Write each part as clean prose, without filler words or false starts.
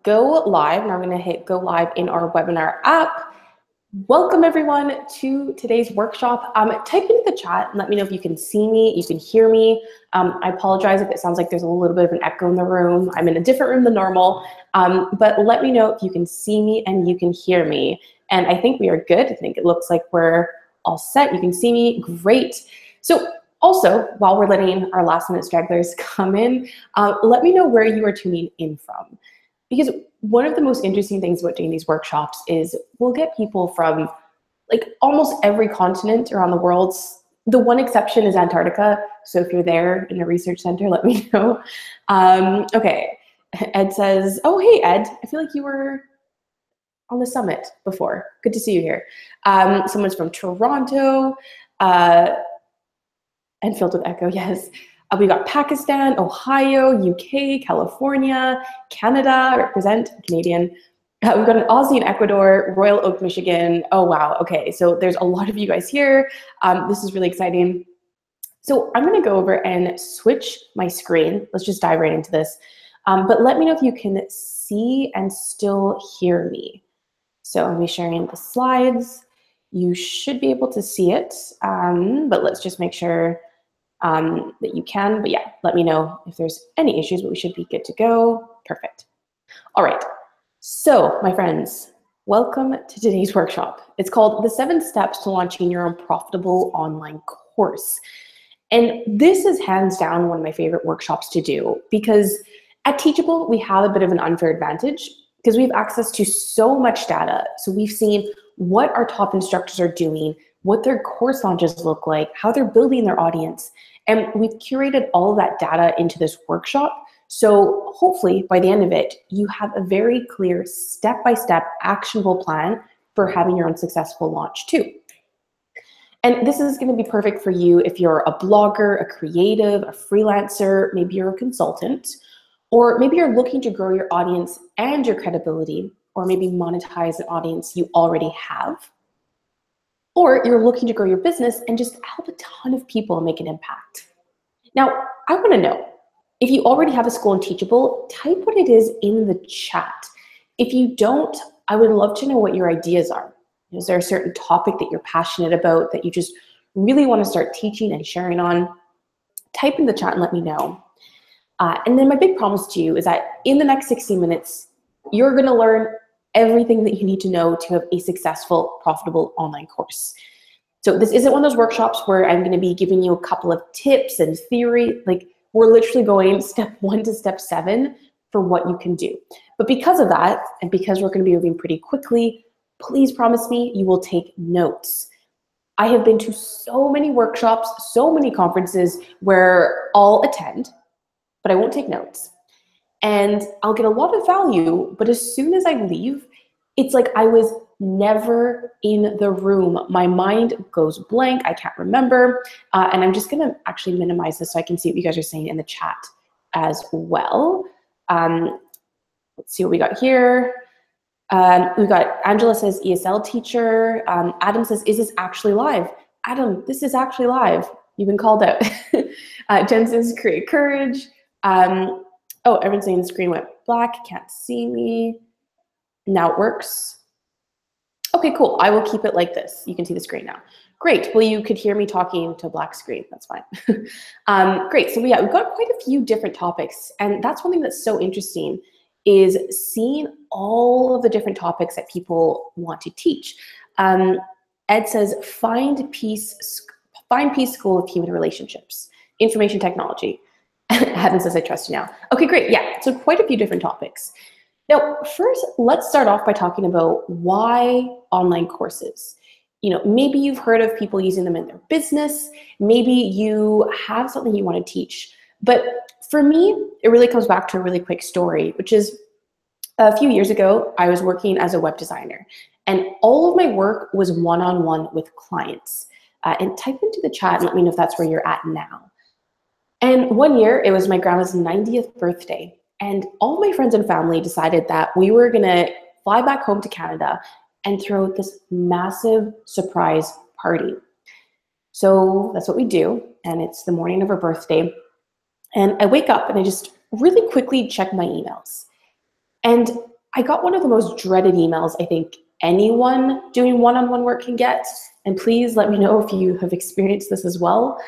go live, and I'm going to hit go live in our webinar app. Welcome everyone to today's workshop. Type into the chat and let me know if you can see me, you can hear me. I apologize if it sounds like there's a little bit of an echo in the room. I'm in a different room than normal, but let me know if you can see me and you can hear me. And I think we are good. I think it looks like we're all set. You can see me, great. So also, while we're letting our last minute stragglers come in, let me know where you are tuning in from. Because one of the most interesting things about doing these workshops is we'll get people from like almost every continent around the world. The one exception is Antarctica. So if you're there in the research center, let me know. Okay, Ed says, oh, hey, Ed, I feel like you were on the summit before. Good to see you here. Someone's from Toronto and filled with echo, yes. We got Pakistan, Ohio, UK, California, Canada, represent Canadian. We've got an Aussie in Ecuador, Royal Oak, Michigan. Oh, wow. Okay, so there's a lot of you guys here. This is really exciting. So I'm going to go over and switch my screen. Let's just dive right into this. But let me know if you can see and still hear me. So I'll be sharing the slides. You should be able to see it, but let's just make sure that you can. But yeah, let me know if there's any issues, but we should be good to go. Perfect. All right. So my friends, welcome to today's workshop. It's called The 7 Steps to Launching Your Own Profitable Online Course. And this is hands down one of my favorite workshops to do because at Teachable, we have a bit of an unfair advantage because we have access to so much data. So we've seen what our top instructors are doing, what their course launches look like, how they're building their audience. And we've curated all of that data into this workshop. So hopefully by the end of it, you have a very clear step-by-step actionable plan for having your own successful launch too. And this is going to be perfect for you if you're a blogger, a creative, a freelancer, maybe you're a consultant, or maybe you're looking to grow your audience and your credibility, or maybe monetize an audience you already have. Or you're looking to grow your business and just help a ton of people make an impact. Now, I want to know, if you already have a school in Teachable, type what it is in the chat. If you don't, I would love to know what your ideas are. Is there a certain topic that you're passionate about that you just really want to start teaching and sharing on? Type in the chat and let me know. And then my big promise to you is that in the next 60 minutes, you're going to learn everything that you need to know to have a successful, profitable online course. So this isn't one of those workshops where I'm going to be giving you a couple of tips and theory. Like, we're literally going step 1 to step 7 for what you can do. But because of that, and because we're going to be moving pretty quickly, please promise me you will take notes. I have been to so many workshops, so many conferences where I'll attend, but I won't take notes. And I'll get a lot of value, but as soon as I leave, it's like I was never in the room. My mind goes blank, I can't remember. And I'm just gonna actually minimize this so I can see what you guys are saying in the chat as well. Let's see what we got here. We got Angela says ESL teacher. Adam says, is this actually live? Adam, this is actually live. You've been called out. Jen says create courage. Oh, everyone's saying the screen went black, can't see me. Now it works. Okay, cool. I will keep it like this. You can see the screen now. Great. Well, you could hear me talking to a black screen. That's fine. Great. So yeah, we've got quite a few different topics. And that's one thing that's so interesting is seeing all of the different topics that people want to teach. Ed says, find peace School of Human Relationships, Information Technology. Adam says, I trust you now. Okay, great. Yeah, so quite a few different topics. Now, first, let's start off by talking about why online courses. You know, maybe you've heard of people using them in their business. Maybe you have something you want to teach. But for me, it really comes back to a really quick story, which is a few years ago, I was working as a web designer, and all of my work was one-on-one with clients. And type into the chat and let me know if that's where you're at now. And one year, it was my grandma's 90th birthday. And all my friends and family decided that we were gonna fly back home to Canada and throw this massive surprise party. So that's what we do. And it's the morning of her birthday. And I wake up and I just really quickly check my emails. And I got one of the most dreaded emails I think anyone doing one-on-one work can get. And please let me know if you have experienced this as well.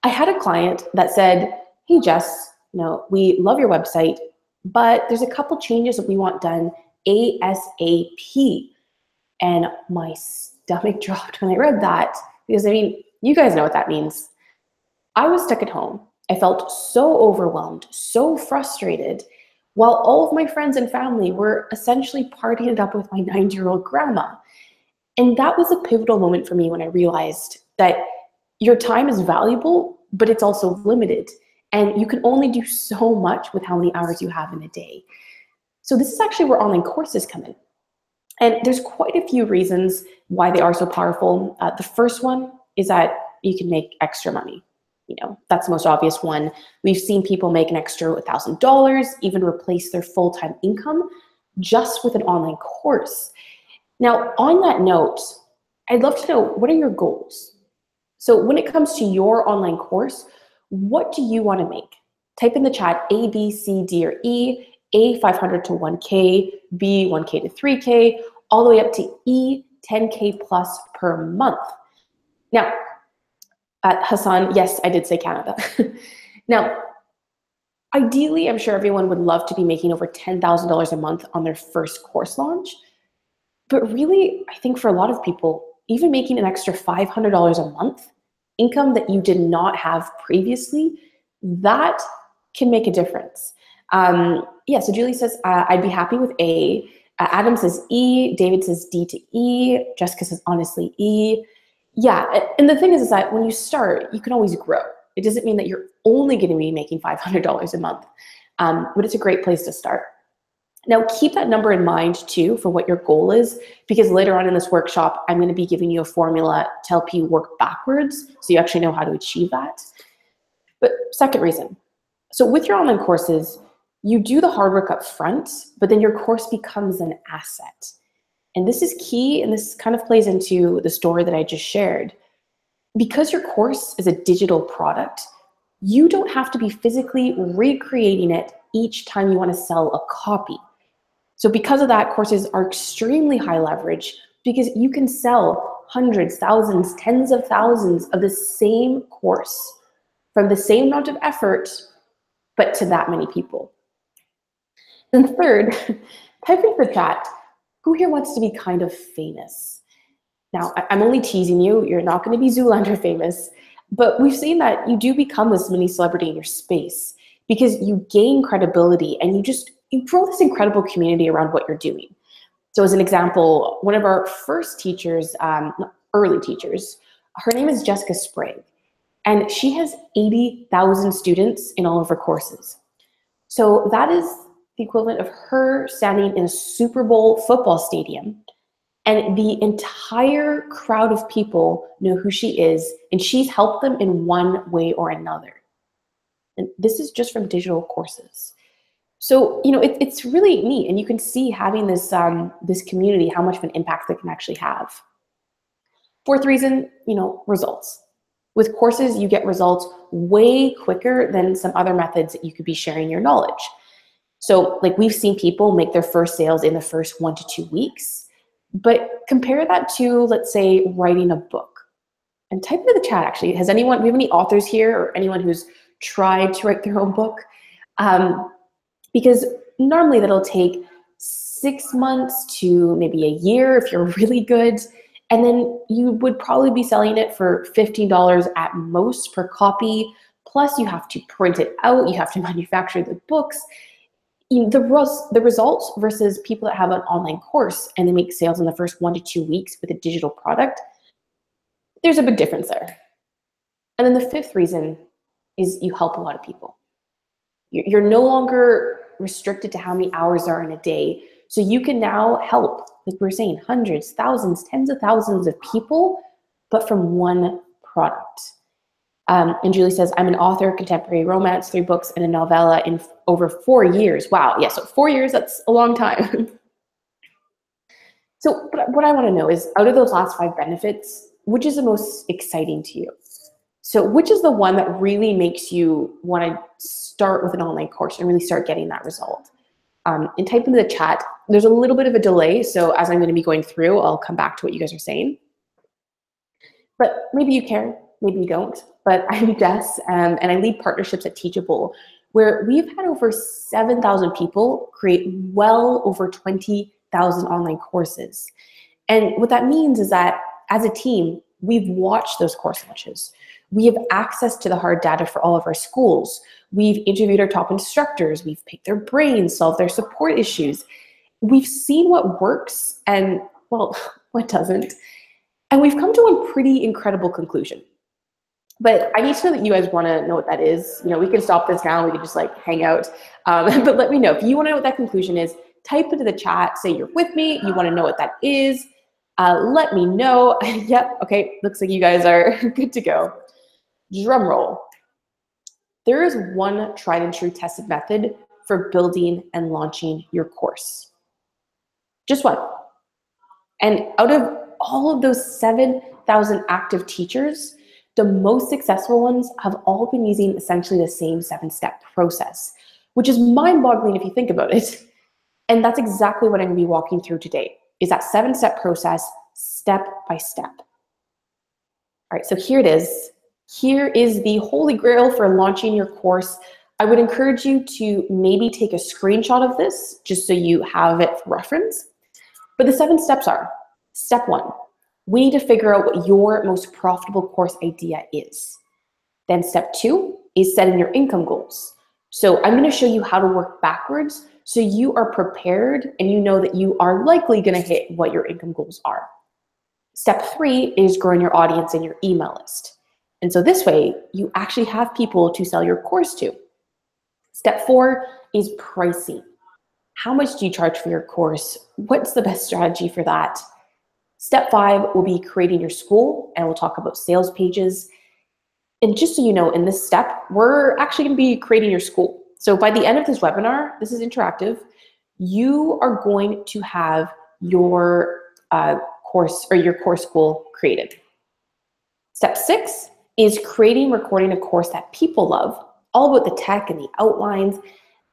I had a client that said, hey, Jess, we love your website, but there's a couple changes that we want done ASAP. And my stomach dropped when I read that, because you guys know what that means. I was stuck at home. I felt so overwhelmed, so frustrated, while all of my friends and family were essentially partying it up with my 90-year-old grandma. And that was a pivotal moment for me when I realized that your time is valuable, but it's also limited. And you can only do so much with how many hours you have in a day. So this is actually where online courses come in. And there's quite a few reasons why they are so powerful. The first one is that you can make extra money. That's the most obvious one. We've seen people make an extra $1,000, even replace their full-time income just with an online course. Now, on that note, I'd love to know, what are your goals? So when it comes to your online course, what do you want to make? Type in the chat A, B, C, D, or E, A, 500 to 1K, B, 1K to 3K, all the way up to E, 10K plus per month. Now, Hassan, yes, I did say Canada. Now, ideally, I'm sure everyone would love to be making over $10,000 a month on their first course launch. But really, I think for a lot of people, even making an extra $500 a month, income that you did not have previously, that can make a difference. So Julie says, I'd be happy with A. Adam says E. David says D to E. Jessica says, honestly, E. Yeah, and the thing is that when you start, you can always grow. It doesn't mean that you're only going to be making $500 a month, but it's a great place to start. Now, keep that number in mind too for what your goal is, because later on in this workshop, I'm going to be giving you a formula to help you work backwards so you actually know how to achieve that. But second reason, so with your online courses, you do the hard work up front, but then your course becomes an asset. And this is key, and this kind of plays into the story that I just shared. Because your course is a digital product, you don't have to be physically recreating it each time you want to sell a copy. So because of that, courses are extremely high leverage, because you can sell hundreds, thousands, tens of thousands of the same course from the same amount of effort, but to that many people. Then third, type into the chat, who here wants to be kind of famous? Now, I'm only teasing you. You're not going to be Zoolander famous, but we've seen that you do become this mini celebrity in your space because you gain credibility and you grow this incredible community around what you're doing. So as an example, one of our first teachers, early teachers, her name is Jessica Sprague, and she has 80,000 students in all of her courses. So that is the equivalent of her standing in a Super Bowl football stadium, and the entire crowd of people know who she is, and she's helped them in one way or another. And this is just from digital courses. So, it's really neat, and you can see having this, this community, how much of an impact they can actually have. Fourth reason, results. With courses, you get results way quicker than some other methods that you could be sharing your knowledge. So like we've seen people make their first sales in the first 1 to 2 weeks, but compare that to, let's say, writing a book. And type into the chat, actually, do we have any authors here or anyone who's tried to write their own book? Because normally that'll take 6 months to maybe a year if you're really good. And then you would probably be selling it for $15 at most per copy. Plus you have to print it out, you have to manufacture the books. The results versus people that have an online course and they make sales in the first 1 to 2 weeks with a digital product, there's a big difference there. And then the fifth reason is you help a lot of people. You're no longer restricted to how many hours are in a day. So you can now help, like we were saying, hundreds, thousands, tens of thousands of people, but from one product. And Julie says, I'm an author, contemporary romance, 3 books and a novella in over 4 years. Wow, yeah, so 4 years, that's a long time. So what I wanna know is, out of those last 5 benefits, which is the most exciting to you? So which is the one that really makes you wanna start with an online course and really start getting that result? and type into the chat. There's a little bit of a delay, so as I'm going to be going through, I'll come back to what you guys are saying. But maybe you care, maybe you don't. But I'm Jess, and I lead partnerships at Teachable, where we've had over 7,000 people create well over 20,000 online courses. And what that means is that as a team, we've watched those course launches. We have access to the hard data for all of our schools. We've interviewed our top instructors. We've picked their brains, solved their support issues. We've seen what works and, well, what doesn't. And we've come to a pretty incredible conclusion. But I need to know that you guys want to know what that is. You know, we can stop this now. We can just like hang out. But let me know. If you want to know what that conclusion is, type into the chat, say you're with me. You want to know what that is. Let me know. Yep. Okay. Looks like you guys are good to go. Drum roll. There is one tried and true tested method for building and launching your course. Just one. And out of all of those 7,000 active teachers, the most successful ones have all been using essentially the same 7-step process, which is mind-boggling if you think about it. And that's exactly what I'm going to be walking through today, is that 7-step process, step by step. All right, so here it is. Here is the holy grail for launching your course. I would encourage you to maybe take a screenshot of this just so you have it for reference. But the 7 steps are, step 1, we need to figure out what your most profitable course idea is. Then step 2 is setting your income goals. So I'm going to show you how to work backwards so you are prepared and you know that you are likely going to hit what your income goals are. Step 3 is growing your audience and your email list. And so this way, you actually have people to sell your course to. Step 4 is pricing. How much do you charge for your course? What's the best strategy for that? Step 5 will be creating your school, and we'll talk about sales pages. And just so you know, in this step, we're actually going to be creating your school. So by the end of this webinar, this is interactive, you are going to have your course or your course school created. Step 6 is creating, recording a course that people love, all about the tech and the outlines.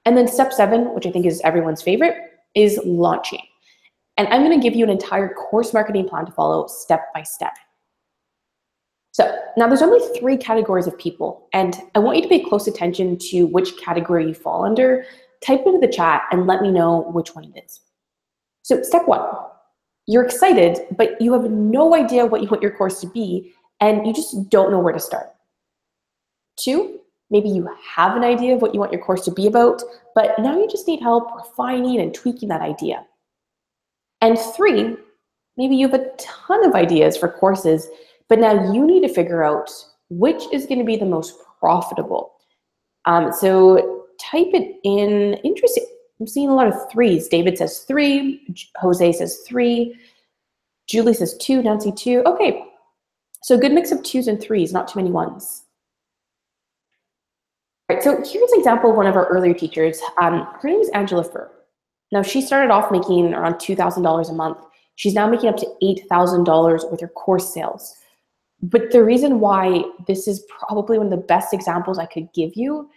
And then step 7, which I think is everyone's favorite, is launching. And I'm going to give you an entire course marketing plan to follow step by step. So now there's only 3 categories of people, and I want you to pay close attention to which category you fall under. Type into the chat and let me know which one it is. So step 1, you're excited, but you have no idea what you want your course to be, and you just don't know where to start. 2, maybe you have an idea of what you want your course to be about, but now you just need help refining and tweaking that idea. And 3, maybe you have a ton of ideas for courses, but now you need to figure out which is going to be the most profitable. So type it in. Interesting. I'm seeing a lot of 3s. David says 3. Jose says 3. Julie says 2. Nancy 2. Okay. So a good mix of 2s and 3s, not too many 1s. All right, so here's an example of one of our earlier teachers. Her name is Angela Fur. Now, she started off making around $2,000 a month. She's now making up to $8,000 with her course sales. But the reason why this is probably one of the best examples I could give you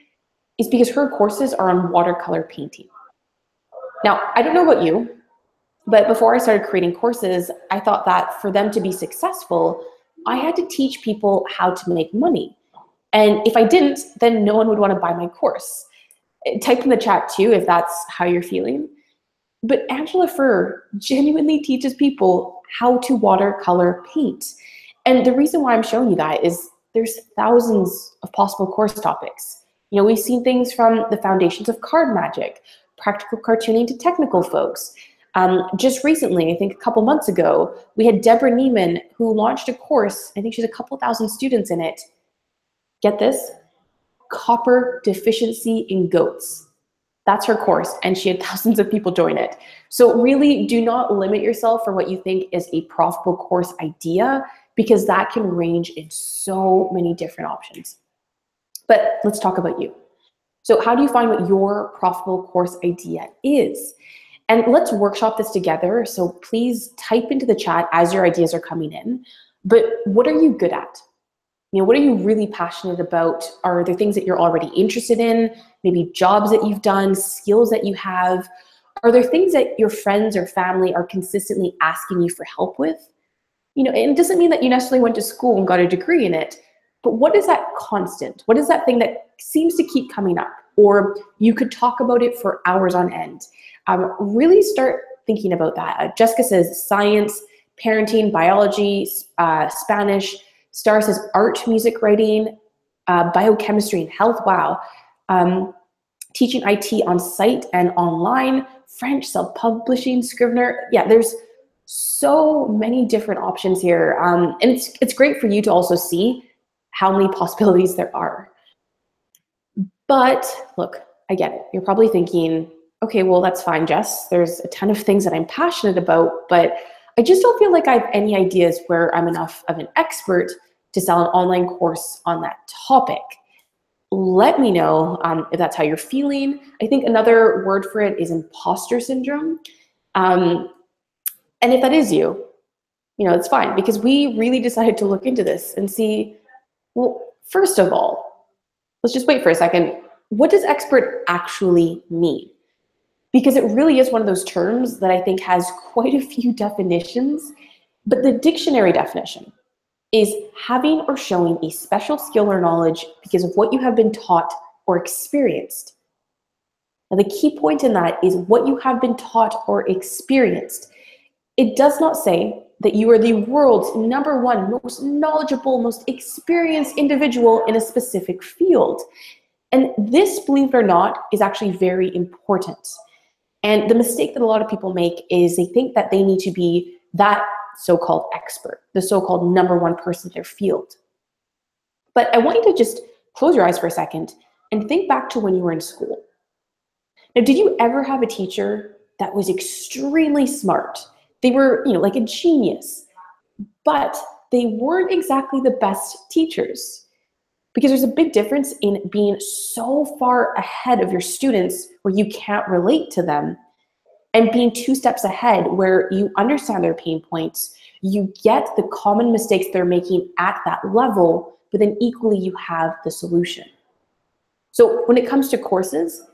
is because her courses are on watercolor painting. Now, I don't know about you, but before I started creating courses, I thought that for them to be successful, I had to teach people how to make money. And if I didn't, then no one would want to buy my course. Type in the chat too if that's how you're feeling. But Angela Fur genuinely teaches people how to watercolor paint. And the reason why I'm showing you that is there's thousands of possible course topics. You know, we've seen things from the foundations of card magic, practical cartooning to technical folks. Just recently, I think a couple months ago, we had Deborah Neiman who launched a course. I think she's a couple thousand students in it. Get this, copper deficiency in goats. That's her course, and she had thousands of people join it. So really do not limit yourself for what you think is a profitable course idea, because that can range in so many different options. But let's talk about you. So how do you find what your profitable course idea is? And let's workshop this together. So please type into the chat as your ideas are coming in. But what are you good at? What are you really passionate about? Are there things that you're already interested in? Maybe jobs that you've done, skills that you have? Are there things that your friends or family are consistently asking you for help with? And it doesn't mean that you necessarily went to school and got a degree in it, but what is that constant? What is that thing that seems to keep coming up? Or you could talk about it for hours on end. Really start thinking about that. Jessica says science, parenting, biology, Spanish. Star says art, music, writing, biochemistry, and health. Wow. Teaching IT on site and online, French, self-publishing, Scrivener. Yeah, there's so many different options here. And it's great for you to also see how many possibilities there are. But look, I get it. You're probably thinking, okay, well, that's fine, Jess. There's a ton of things that I'm passionate about, but I just don't feel like I have any ideas where I'm enough of an expert to sell an online course on that topic. Let me know if that's how you're feeling. I think another word for it is imposter syndrome. And if that is you, it's fine, because we really decided to look into this and see, well, first of all, let's just wait for a second. What does expert actually mean? Because it really is one of those terms that I think has quite a few definitions, but the dictionary definition is having or showing a special skill or knowledge because of what you have been taught or experienced. Now, the key point in that is what you have been taught or experienced. It does not say that you are the world's #1 most knowledgeable, most experienced individual in a specific field. And this, believe it or not, is actually very important. And the mistake that a lot of people make is they think that they need to be that so-called expert, the so-called #1 person in their field. But I want you to just close your eyes for a second and think back to when you were in school. Now, did you ever have a teacher that was extremely smart? They were, like a genius, but they weren't exactly the best teachers. Because there's a big difference in being so far ahead of your students where you can't relate to them, and being 2 steps ahead where you understand their pain points, you get the common mistakes they're making at that level, but then equally you have the solution. So when it comes to courses,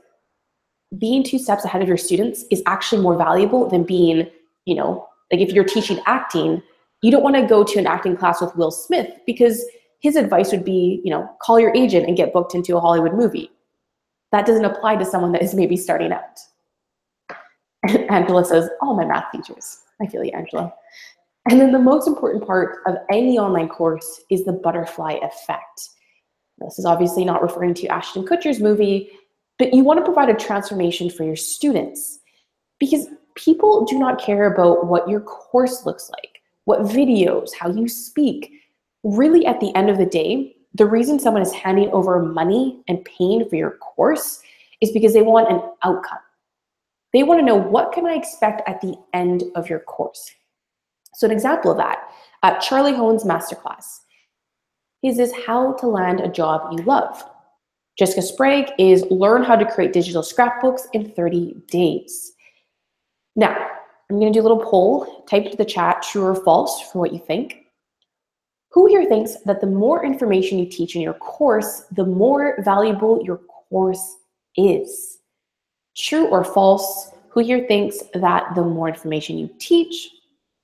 being 2 steps ahead of your students is actually more valuable than being, like if you're teaching acting, you don't want to go to an acting class with Will Smith because his advice would be, call your agent and get booked into a Hollywood movie. That doesn't apply to someone that is maybe starting out. Angela says, all my math teachers. I feel you, Angela. And then the most important part of any online course is the butterfly effect. This is obviously not referring to Ashton Kutcher's movie, but you want to provide a transformation for your students, because people do not care about what your course looks like, what videos, how you speak. Really, at the end of the day, the reason someone is handing over money and paying for your course is because they want an outcome. They want to know, what can I expect at the end of your course? So an example of that, Charlie Hohen's masterclass. His is how to land a job you love. Jessica Sprague is learn how to create digital scrapbooks in 30 days. Now, I'm going to do a little poll. Type into the chat true or false for what you think. Who here thinks that the more information you teach in your course, the more valuable your course is? True or false? Who here thinks that the more information you teach,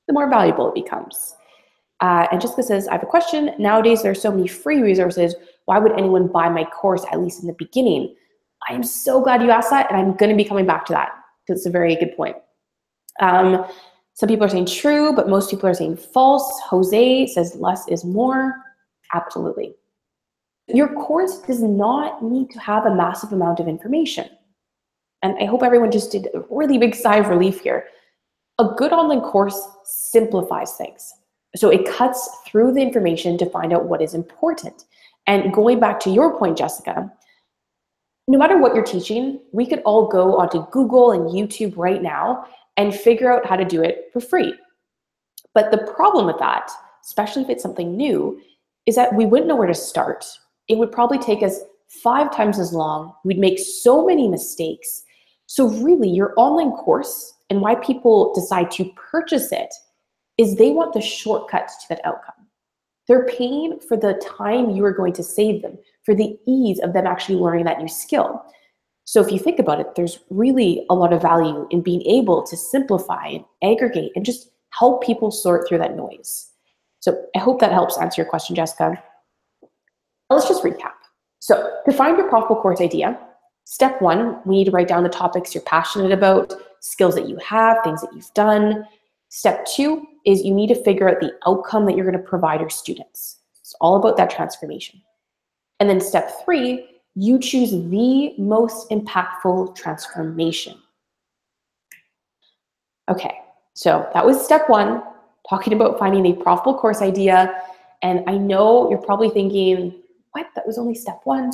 the more valuable it becomes? And Jessica says, I have a question. Nowadays, there are so many free resources. Why would anyone buy my course, at least in the beginning? I am so glad you asked that, and I'm going to be coming back to that because it's a very good point. Some people are saying true, but most people are saying false. Jose says less is more. Absolutely. Your course does not need to have a massive amount of information. And I hope everyone just did a really big sigh of relief here. A good online course simplifies things. So it cuts through the information to find out what is important. And going back to your point, Jessica, no matter what you're teaching, we could all go onto Google and YouTube right now and figure out how to do it for free. But the problem with that, especially if it's something new, is that we wouldn't know where to start. It would probably take us 5 times as long. We'd make so many mistakes. So really, your online course, and why people decide to purchase it, is they want the shortcut to that outcome. They're paying for the time you are going to save them, for the ease of them actually learning that new skill. So if you think about it, there's really a lot of value in being able to simplify and aggregate and just help people sort through that noise. So I hope that helps answer your question, Jessica. Let's just recap. So to find your profitable course idea, step one, we need to write down the topics you're passionate about, skills that you have, things that you've done. Step two is you need to figure out the outcome that you're going to provide your students. It's all about that transformation. And then step three, you choose the most impactful transformation. Okay, so that was step one, talking about finding a profitable course idea. And I know you're probably thinking, what, that was only step one?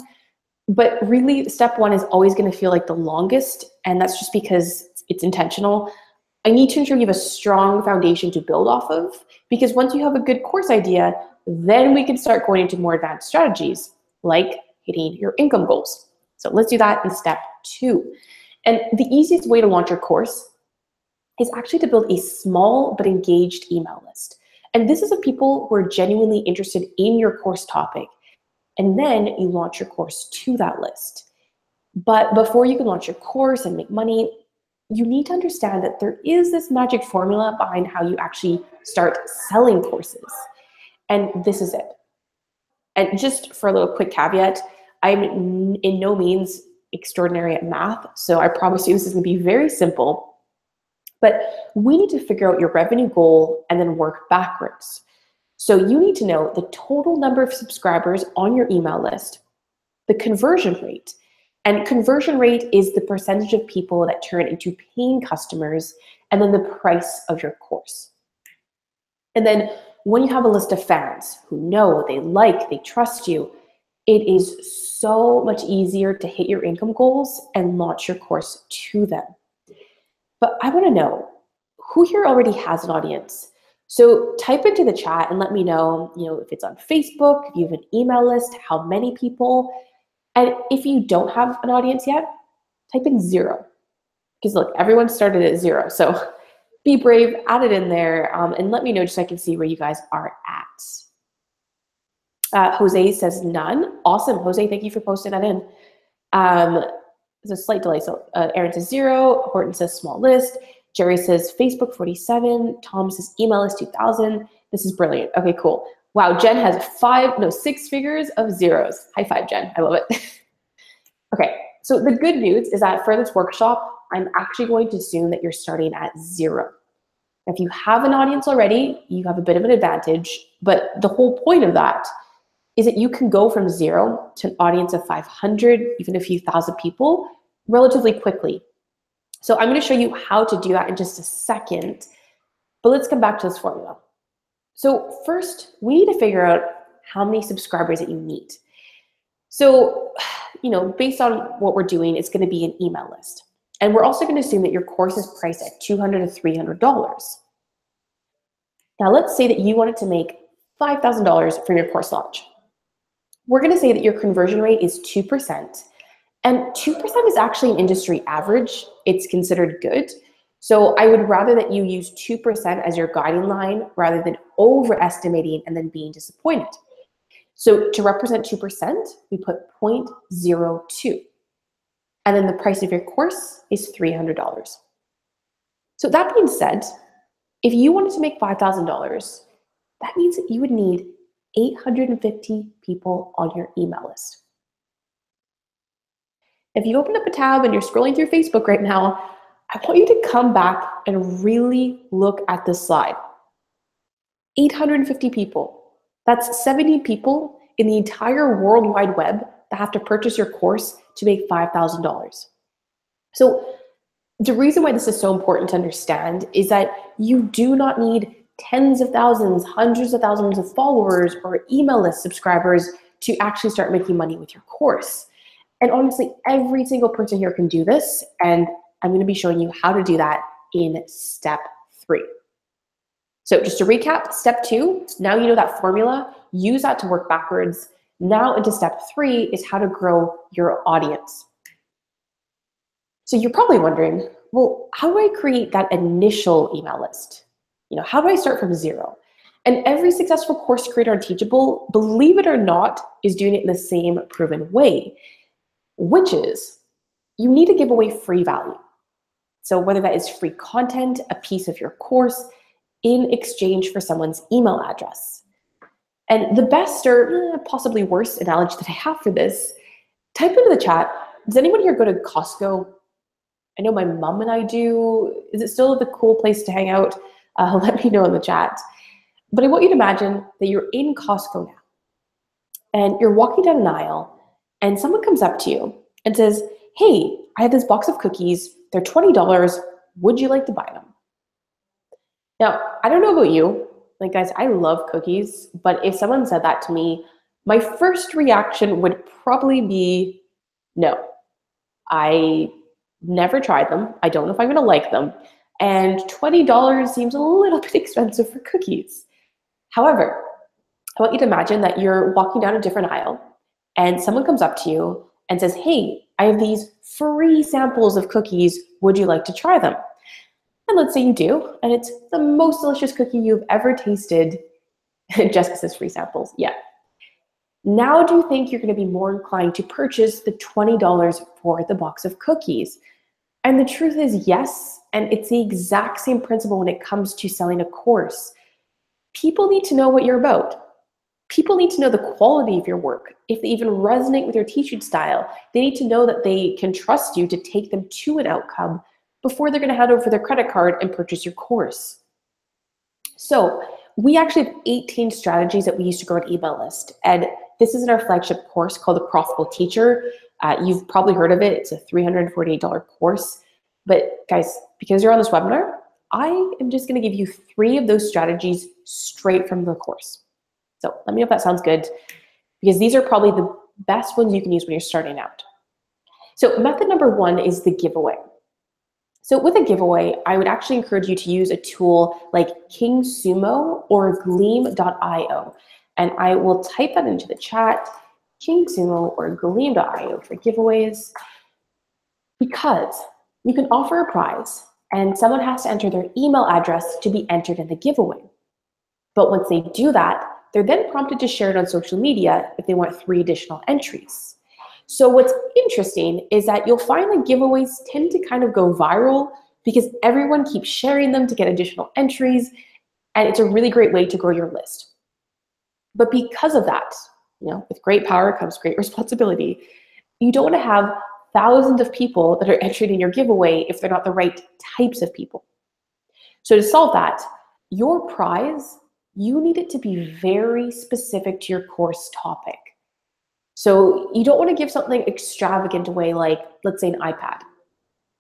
But really, step one is always going to feel like the longest, and that's just because it's intentional. I need to ensure you have a strong foundation to build off of, because once you have a good course idea, then we can start going into more advanced strategies, like hitting your income goals. So let's do that in step two. And the easiest way to launch your course is actually to build a small but engaged email list. And this is of people who are genuinely interested in your course topic. And then you launch your course to that list. But before you can launch your course and make money, you need to understand that there is this magic formula behind how you actually start selling courses. And this is it. And just for a little quick caveat, I'm in no means extraordinary at math, so I promise you this is going to be very simple. But we need to figure out your revenue goal and then work backwards. So you need to know the total number of subscribers on your email list, the conversion rate. And conversion rate is the percentage of people that turn into paying customers, and then the price of your course. And then when you have a list of fans who know, they like, they trust you, it is so much easier to hit your income goals and launch your course to them. But I want to know, who here already has an audience? So type into the chat and let me know, if it's on Facebook, if you have an email list, how many people. And if you don't have an audience yet, type in 0. Because look, everyone started at 0. So be brave, add it in there, and let me know just so I can see where you guys are at. Jose says none. Awesome, Jose, thank you for posting that in. There's a slight delay. So Aaron says 0, Horton says small list, Jerry says Facebook 47, Tom says email list 2000. This is brilliant. Okay, cool. Wow, Jen has 6 figures of zeros. High five, Jen, I love it. Okay, so the good news is that for this workshop, I'm actually going to assume that you're starting at 0. If you have an audience already, you have a bit of an advantage, but the whole point of that is that you can go from 0 to an audience of 500, even a few thousand people relatively quickly. So I'm going to show you how to do that in just a second, but let's come back to this formula. So first, we need to figure out how many subscribers that you need. So, based on what we're doing, it's going to be an email list. And we're also going to assume that your course is priced at $200 to $300. Now, let's say that you wanted to make $5,000 from your course launch. We're going to say that your conversion rate is 2%. And 2% is actually an industry average. It's considered good. So I would rather that you use 2% as your guiding line rather than overestimating and then being disappointed. So to represent 2%, we put 0.02. And then the price of your course is $300. So that being said, if you wanted to make $5,000, that means that you would need 850 people on your email list. If you open up a tab and you're scrolling through Facebook right now, I want you to come back and really look at this slide. 850 people. That's 70 people in the entire World Wide Web that have to purchase your course to make $5,000. So the reason why this is so important to understand is that you do not need tens of thousands, hundreds of thousands of followers or email list subscribers to actually start making money with your course. And honestly, every single person here can do this, and I'm going to be showing you how to do that in step 3. So just to recap, step 2, now you know that formula, use that to work backwards. Now into step 3 is how to grow your audience. So you're probably wondering, well, how do I create that initial email list? How do I start from 0? And every successful course creator on Teachable, believe it or not, is doing it in the same proven way, which is you need to give away free value. So whether that is free content, a piece of your course, in exchange for someone's email address. And the best or possibly worst analogy that I have for this, type into the chat, does anyone here go to Costco? I know my mom and I do. Is it still the cool place to hang out? Let me know in the chat. But I want you to imagine that you're in Costco now, and you're walking down an aisle, and someone comes up to you and says, hey, I have this box of cookies. They're $20. Would you like to buy them? Now, I don't know about you. Like, guys, I love cookies, but if someone said that to me, my first reaction would probably be no. I never tried them. I don't know if I'm going to like them. And $20 seems a little bit expensive for cookies. However, I want you to imagine that you're walking down a different aisle and someone comes up to you and says, hey, I have these free samples of cookies. Would you like to try them? And let's say you do, and it's the most delicious cookie you've ever tasted. Jessica says free samples. Yeah. Now do you think you're going to be more inclined to purchase the $20 for the box of cookies? And the truth is yes, and it's the exact same principle when it comes to selling a course. People need to know what you're about. People need to know the quality of your work. If they even resonate with your teaching style, they need to know that they can trust you to take them to an outcome before they're going to head over their credit card and purchase your course. So we actually have 18 strategies that we use to grow an email list. And this is in our flagship course called The Profitable Teacher. You've probably heard of it. It's a $348 course. But guys, because you're on this webinar, I am just going to give you 3 of those strategies straight from the course. So let me know if that sounds good, because these are probably the best ones you can use when you're starting out. So method number 1 is the giveaway. So with a giveaway, I would actually encourage you to use a tool like KingSumo or Gleam.io. And I will type that into the chat, KingSumo or Gleam.io for giveaways, because you can offer a prize and someone has to enter their email address to be entered in the giveaway. But once they do that, they're then prompted to share it on social media if they want 3 additional entries. So what's interesting is that you'll find that giveaways tend to kind of go viral because everyone keeps sharing them to get additional entries, and it's a really great way to grow your list. But because of that, with great power comes great responsibility. You don't want to have thousands of people that are entered in your giveaway if they're not the right types of people. So to solve that, your prize, you need it to be very specific to your course topic. So you don't want to give something extravagant away like, let's say, an iPad.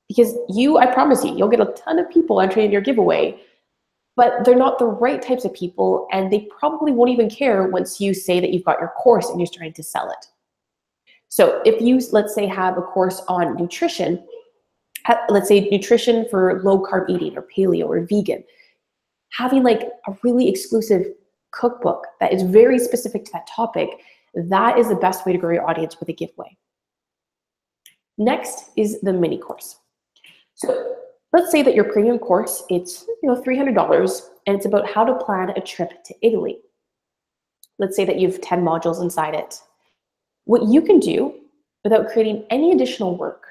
Because I promise you'll get a ton of people entering in your giveaway, but they're not the right types of people, and they probably won't even care once you say that you've got your course and you're starting to sell it. So if you, let's say, have a course on nutrition, let's say nutrition for low-carb eating or paleo or vegan, having like a really exclusive cookbook that is very specific to that topic, that is the best way to grow your audience with a giveaway. Next is the mini course. So let's say that your premium course, it's $300, and it's about how to plan a trip to Italy. Let's say that you have 10 modules inside it. What you can do without creating any additional work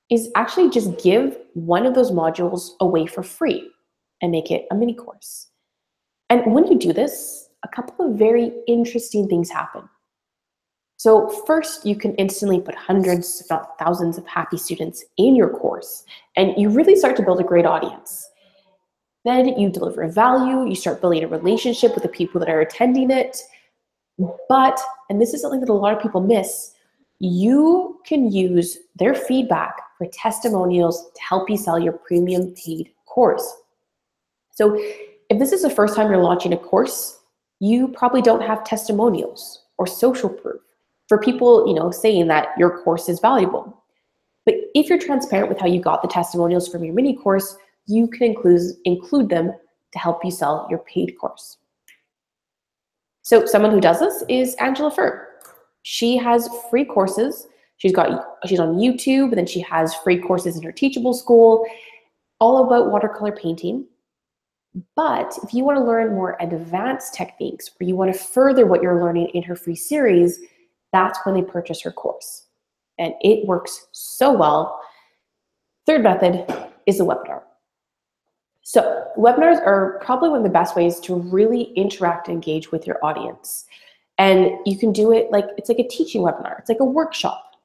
is actually just give one of those modules away for free and make it a mini course. And when you do this, a couple of very interesting things happen. So first, you can instantly put hundreds, if not thousands, of happy students in your course, and you really start to build a great audience. Then you deliver value, you start building a relationship with the people that are attending it. But, and this is something that a lot of people miss, you can use their feedback for testimonials to help you sell your premium paid course. So if this is the first time you're launching a course, you probably don't have testimonials or social proof for people, saying that your course is valuable. But if you're transparent with how you got the testimonials from your mini course, you can include them to help you sell your paid course. So someone who does this is Angela Fur. She has free courses. She's on YouTube, and then she has free courses in her Teachable school, all about watercolor painting. But if you want to learn more advanced techniques, or you want to further what you're learning in her free series, that's when they purchase her course. And it works so well. Third method is a webinar. So webinars are probably one of the best ways to really interact and engage with your audience. And you can do it like, it's like a teaching webinar. It's like a workshop.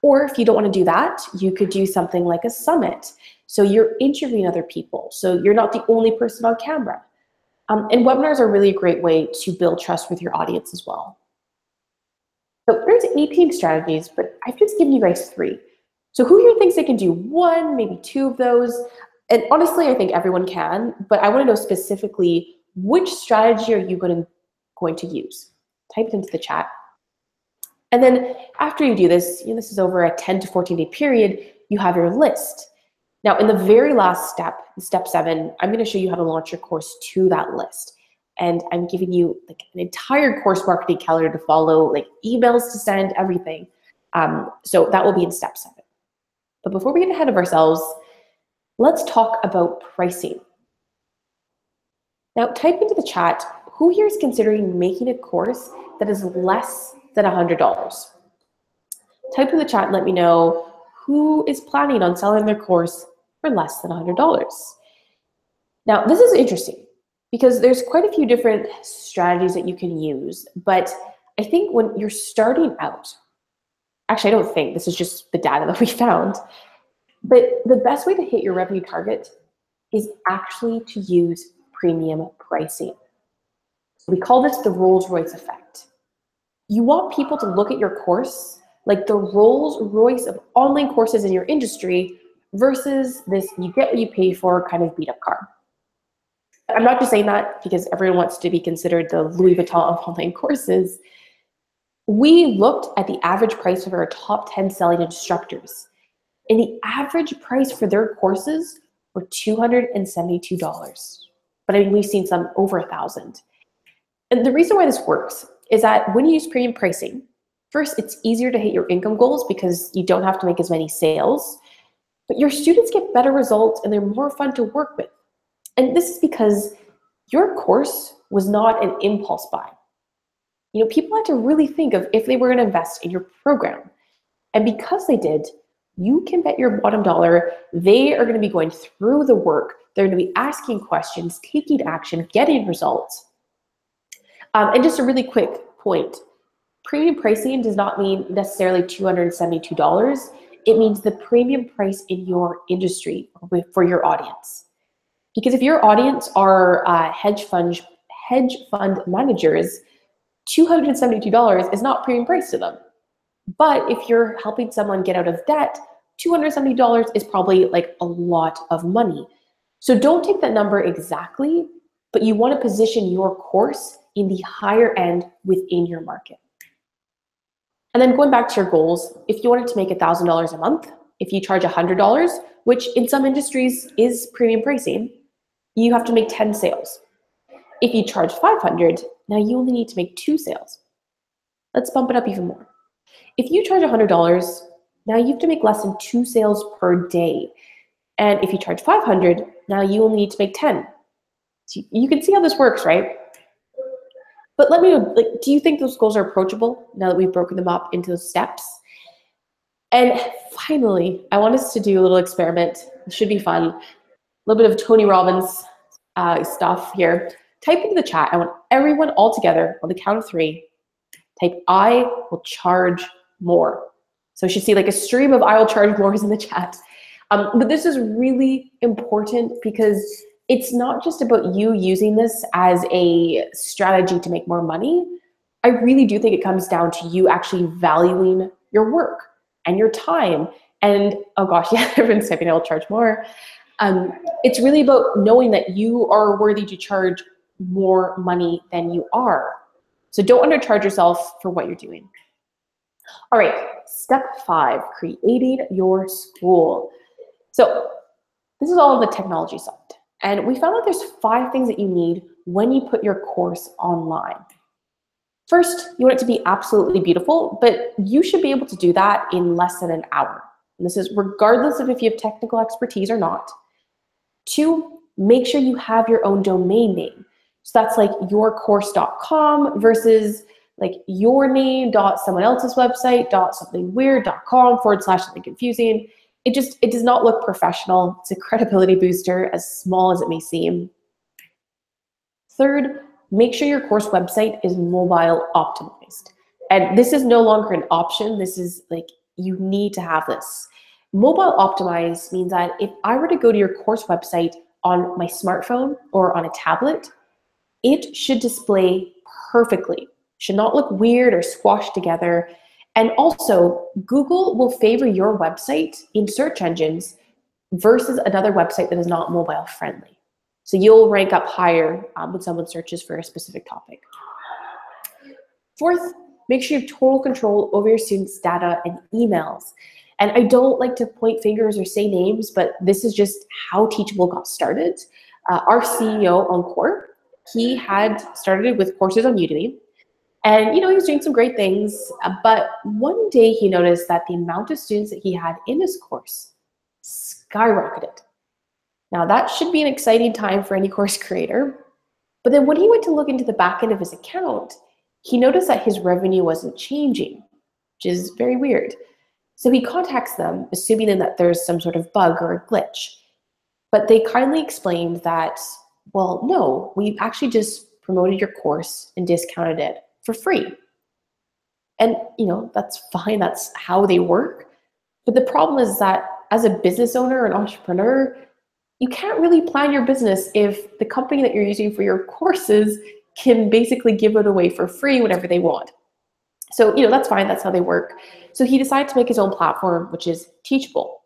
Or if you don't want to do that, you could do something like a summit. So you're interviewing other people. So you're not the only person on camera. And webinars are really a great way to build trust with your audience as well. So there's APing strategies, but I've just given you guys 3. So who here thinks they can do 1, maybe 2 of those? And honestly, I think everyone can, but I want to know specifically which strategy are you going to use? Type it into the chat. And then after you do this, this is over a 10 to 14-day period, you have your list. Now, in the very last step, step 7, I'm going to show you how to launch your course to that list. And I'm giving you like an entire course marketing calendar to follow, like emails to send, everything. So that will be in step 7. But before we get ahead of ourselves, let's talk about pricing. Now, type into the chat, who here is considering making a course that is less than $100? Type in the chat and let me know who is planning on selling their course for less than $100. Now, this is interesting because there's quite a few different strategies that you can use, but I think when you're starting out, actually, I don't think, this is just the data that we found, but the best way to hit your revenue target is actually to use premium pricing. We call this the Rolls-Royce effect. You want people to look at your course like the Rolls-Royce of online courses in your industry versus this you get what you pay for kind of beat-up car. I'm not just saying that because everyone wants to be considered the Louis Vuitton of online courses. We looked at the average price of our top 10 selling instructors, and the average price for their courses were $272. But I mean, we've seen some over $1,000. And the reason why this works is that when you use premium pricing, first, it's easier to hit your income goals because you don't have to make as many sales, but your students get better results and they're more fun to work with. And this is because your course was not an impulse buy. People had to really think of if they were going to invest in your program. And because they did, you can bet your bottom dollar they are going to be going through the work. They're going to be asking questions, taking action, getting results. And just a really quick point, premium pricing does not mean necessarily $272. It means the premium price in your industry for your audience. Because if your audience are hedge fund managers, $272 is not premium price to them. But if you're helping someone get out of debt, $270 is probably like a lot of money. So don't take that number exactly, but you want to position your course in the higher end within your market. And then going back to your goals, if you wanted to make $1,000 a month, if you charge $100, which in some industries is premium pricing, you have to make 10 sales. If you charge $500, now you only need to make 2 sales. Let's bump it up even more. If you charge $100, now you have to make less than 2 sales per day. And if you charge $500, now you only need to make 10. So you can see how this works, right? But let me know, do you think those goals are approachable now that we've broken them up into those steps? And finally, I want us to do a little experiment. It should be fun. A little bit of Tony Robbins stuff here. Type into the chat. I want everyone all together on the count of 3. Type, I will charge more. So you should see like a stream of I will charge more in the chat. But this is really important because it's not just about you using this as a strategy to make more money. I really do think it comes down to you actually valuing your work and your time. And oh gosh, yeah, everyone's typing I will charge more. It's really about knowing that you are worthy to charge more money than you are. So don't undercharge yourself for what you're doing. All right, step 5, creating your school. So this is all of the technology side. And we found that there's 5 things that you need when you put your course online. First, you want it to be absolutely beautiful, but you should be able to do that in less than an hour. And this is regardless of if you have technical expertise or not. 2, make sure you have your own domain name. So that's like yourcourse.com versus like your name dot someone else's website dot something weird.com / something confusing. It does not look professional. It's a credibility booster, as small as it may seem. Third, make sure your course website is mobile optimized. And this is no longer an option. This is like, you need to have this. Mobile optimized means that if I were to go to your course website on my smartphone or on a tablet, it should display perfectly. Should not look weird or squashed together. And also, Google will favor your website in search engines versus another website that is not mobile friendly. So you'll rank up higher when someone searches for a specific topic. Fourth, make sure you have total control over your students' data and emails. And I don't like to point fingers or say names, but this is just how Teachable got started. Our CEO, Encore, he had started with courses on Udemy. And he was doing some great things, but one day he noticed that the amount of students that he had in his course skyrocketed. Now that should be an exciting time for any course creator, but then when he went to look into the back end of his account, he noticed that his revenue wasn't changing, which is very weird. So he contacts them, assuming then that there's some sort of bug or a glitch. But they kindly explained that, well, no, we actually just promoted your course and discounted it for free. And that's fine, that's how they work. But the problem is that as a business owner or an entrepreneur, you can't really plan your business if the company that you're using for your courses can basically give it away for free whenever they want. So, that's fine, that's how they work. So he decided to make his own platform, which is Teachable.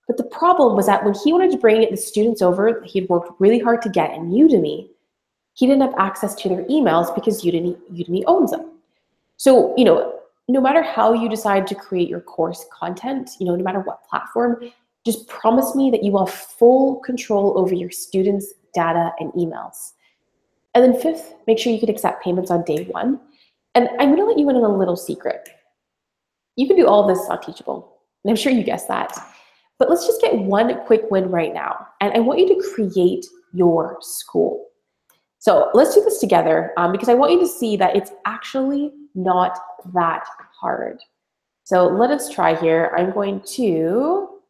But the problem was that when he wanted to bring the students over that he'd worked really hard to get in Udemy, he didn't have access to their emails because Udemy owns them. So, no matter how you decide to create your course content, no matter what platform, just promise me that you will have full control over your students' data and emails. And then fifth, make sure you can accept payments on day one. And I'm gonna let you in on a little secret. You can do all this on Teachable, and I'm sure you guessed that. But let's just get one quick win right now. And I want you to create your school. So let's do this together because I want you to see that it's actually not that hard. So let us try here. I'm going to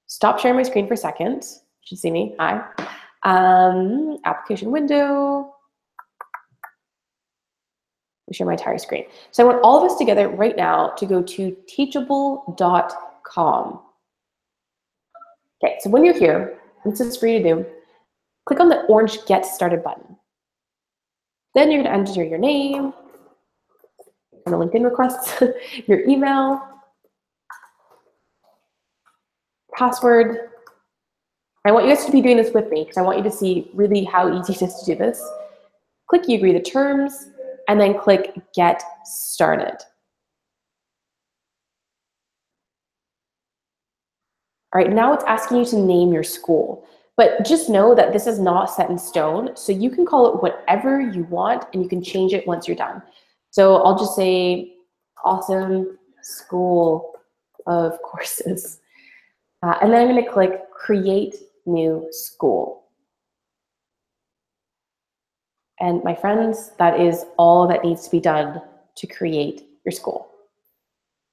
stop sharing my screen for a second. You should see me, hi. Application window. I'll share my entire screen. So I want all of us together right now to go to teachable.com. Okay, so when you're here, this is free to do, click on the orange Get Started button. Then you're gonna enter your name, and the LinkedIn requests, your email, password. I want you guys to be doing this with me because I want you to see really how easy it is to do this. Click You agree the terms, and then click Get Started. All right, now it's asking you to name your school. But just know that this is not set in stone, so you can call it whatever you want, and you can change it once you're done. So I'll just say Awesome School of Courses. And then I'm gonna click Create New School. And my friends, that is all that needs to be done to create your school.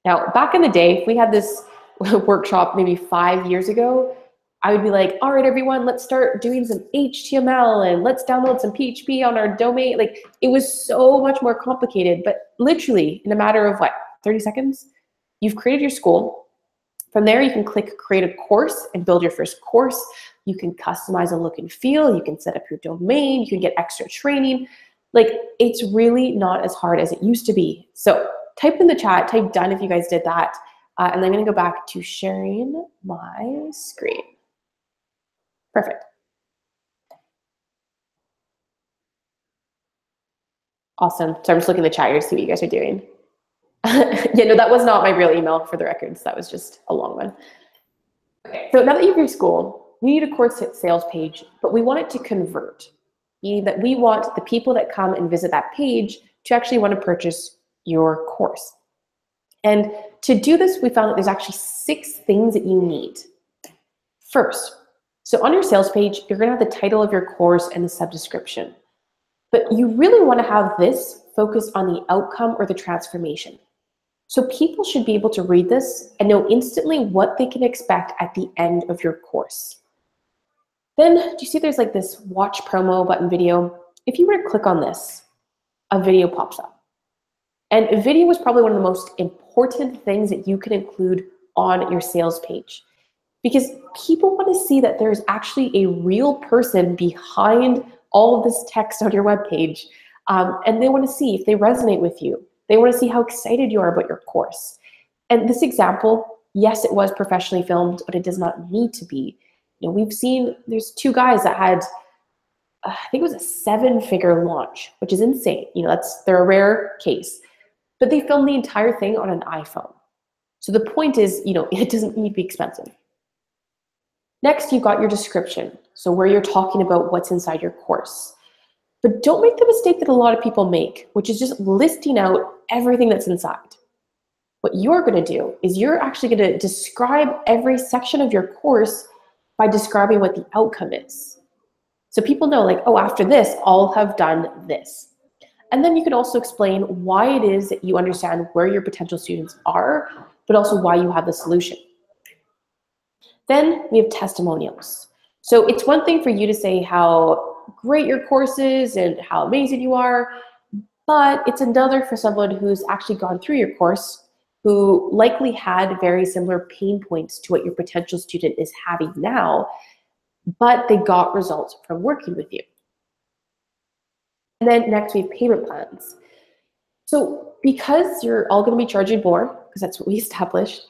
Now, back in the day, if we had this workshop maybe 5 years ago, I would be like, all right, everyone, let's start doing some HTML and let's download some PHP on our domain. Like, it was so much more complicated, but literally in a matter of 30 seconds, you've created your school. From there, you can click Create a Course and build your first course. You can customize a look and feel. You can set up your domain. You can get extra training. Like, it's really not as hard as it used to be. So type in the chat, type done if you guys did that. And then I'm gonna go back to sharing my screen. Perfect. Awesome. So I'm just looking in the chat here to see what you guys are doing. Yeah, no, that was not my real email for the records. That was just a long one. Okay, so now that you have your school, we need a course sales page, but we want it to convert. Meaning that we want the people that come and visit that page to actually want to purchase your course. And to do this, we found that there's actually 6 things that you need. First, So on your sales page, you're going to have the title of your course and the subdescription. But you really want to have this focus on the outcome or the transformation. So people should be able to read this and know instantly what they can expect at the end of your course. Then, do you see there's like this watch promo button video? If you were to click on this, a video pops up. And a video is probably one of the most important things that you can include on your sales page, because people want to see that there's actually a real person behind all of this text on your webpage. And they want to see if they resonate with you. They want to see how excited you are about your course. And this example, yes, it was professionally filmed, but it does not need to be. You know, we've seen there's two guys that had, I think it was a 7-figure launch, which is insane. You know, they're a rare case, but they filmed the entire thing on an iPhone. So the point is, you know, it doesn't need to be expensive. Next, you've got your description. So where you're talking about what's inside your course. But don't make the mistake that a lot of people make, which is just listing out everything that's inside. What you're going to do is you're actually going to describe every section of your course by describing what the outcome is. So people know, like, oh, after this, I'll have done this. And then you can also explain why it is that you understand where your potential students are, but also why you have the solution. Then we have testimonials. So it's one thing for you to say how great your course is and how amazing you are, but it's another for someone who's actually gone through your course, who likely had very similar pain points to what your potential student is having now, but they got results from working with you. And then next we have payment plans. So because you're all going to be charging more, because that's what we established,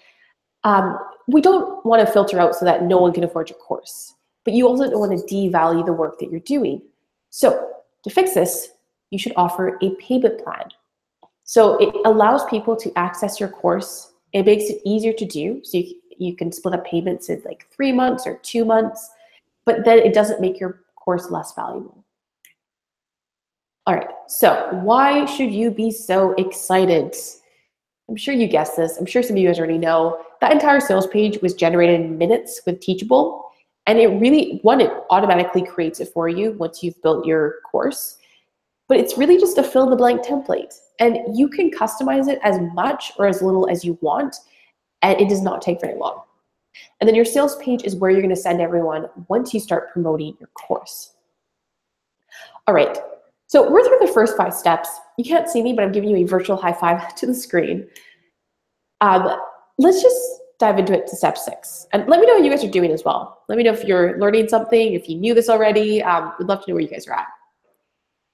we don't want to filter out so that no one can afford your course. But you also don't want to devalue the work that you're doing. So to fix this, you should offer a payment plan. So it allows people to access your course. It makes it easier to do. So you can split up payments in like 3 months or 2 months, but then it doesn't make your course less valuable. All right, so why should you be so excited? I'm sure you guessed this. I'm sure some of you guys already know. That entire sales page was generated in minutes with Teachable. And it really, it automatically creates it for you once you've built your course. But it's really just a fill in the blank template. And you can customize it as much or as little as you want. And it does not take very long. And then your sales page is where you're going to send everyone once you start promoting your course. All right. So we're through the first 5 steps. You can't see me, but I'm giving you a virtual high five to the screen. Let's just dive into it to step 6. And let me know what you guys are doing as well. Let me know if you're learning something, if you knew this already. We'd love to know where you guys are at.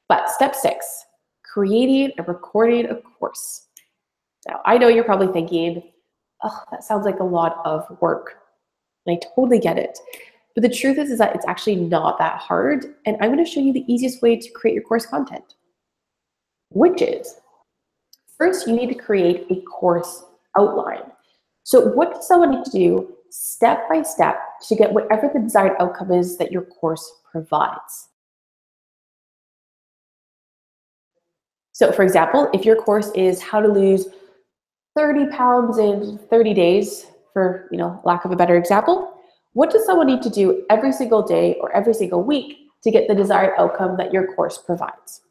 But step 6, creating and recording a course. Now, I know you're probably thinking, oh, that sounds like a lot of work. And I totally get it. But the truth is that it's actually not that hard. And I'm going to show you the easiest way to create your course content, which is, first, you need to create a course outline. So what does someone need to do step by step to get whatever the desired outcome is that your course provides? So for example, if your course is how to lose 30 pounds in 30 days, for lack of a better example, what does someone need to do every single day or every single week to get the desired outcome that your course provides?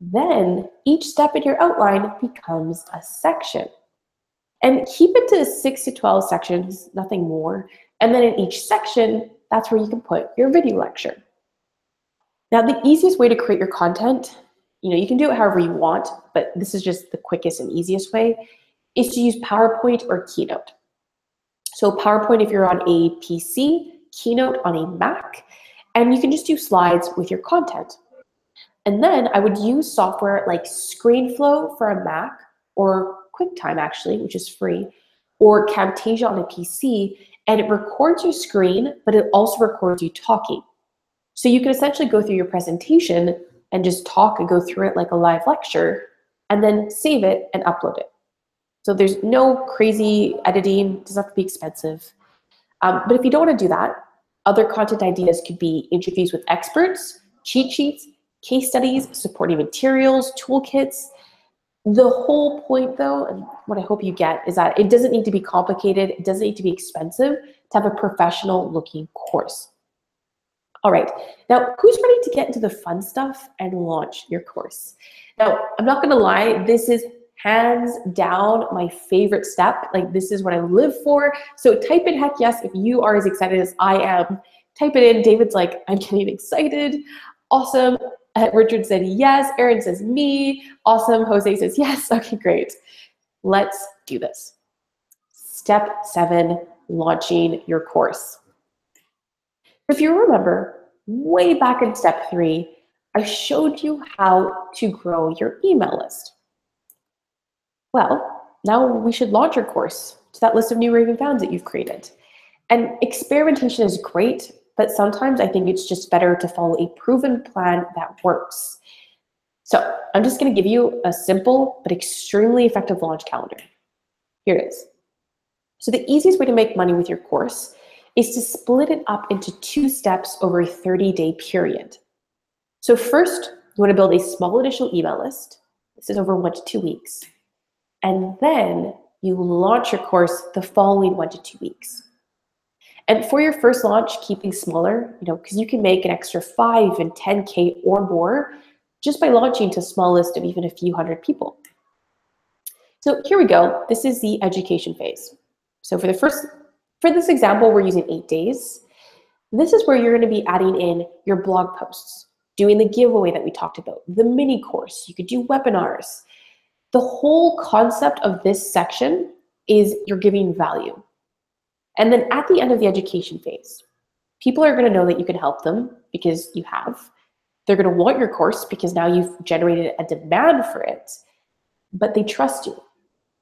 Then each step in your outline becomes a section. And keep it to 6 to 12 sections, nothing more. And then in each section, that's where you can put your video lecture. Now, the easiest way to create your content, you can do it however you want, but this is just the quickest and easiest way, is to use PowerPoint or Keynote. So PowerPoint if you're on a PC, Keynote on a Mac, and you can just do slides with your content. And then I would use software like ScreenFlow for a Mac, or QuickTime actually, which is free, or Camtasia on a PC, and it records your screen, but it also records you talking. So you can essentially go through your presentation and just talk and go through it like a live lecture, and then save it and upload it. So there's no crazy editing, it doesn't have to be expensive. But if you don't want to do that, other content ideas could be interviews with experts, cheat sheets, case studies, supporting materials, toolkits. The whole point though, and what I hope you get, is that it doesn't need to be complicated, it doesn't need to be expensive, to have a professional looking course. All right, now who's ready to get into the fun stuff and launch your course? Now, I'm not gonna lie, this is hands down my favorite step. Like, this is what I live for. So type in heck yes if you are as excited as I am. Type it in. David's like, I'm getting excited. Awesome. Richard said yes. Aaron says me. Awesome. Jose says yes. Okay, great. Let's do this. Step 7, launching your course. If you remember, way back in step 3, I showed you how to grow your email list. Well, now we should launch your course to that list of new raving fans that you've created. And experimentation is great, but sometimes I think it's just better to follow a proven plan that works. So I'm just going to give you a simple but extremely effective launch calendar. Here it is. So the easiest way to make money with your course is to split it up into 2 steps over a 30-day period. So first, you want to build a small initial email list. This is over 1 to 2 weeks. And then you launch your course the following 1 to 2 weeks. And for your first launch, keep things smaller, because you can make an extra 5 and 10K or more just by launching to a small list of even a few hundred people. So here we go. This is the education phase. So for this example, we're using 8 days. This is where you're going to be adding in your blog posts, doing the giveaway that we talked about, the mini course. You could do webinars. The whole concept of this section is you're giving value. And then at the end of the education phase, people are going to know that you can help them because you have. They're going to want your course because now you've generated a demand for it, but they trust you.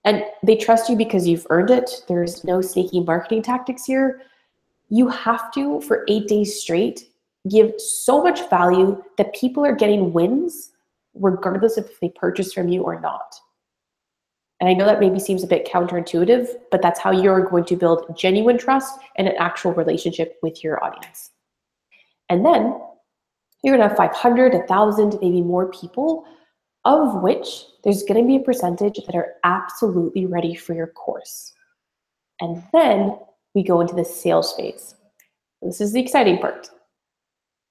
And they trust you because you've earned it. There's no sneaky marketing tactics here. You have to, for 8 days straight, give so much value that people are getting wins regardless if they purchase from you or not. And I know that maybe seems a bit counterintuitive, but that's how you're going to build genuine trust and an actual relationship with your audience. And then you're going to have 500, 1,000, maybe more people, of which there's going to be a percentage that are absolutely ready for your course. And then we go into the sales phase. This is the exciting part.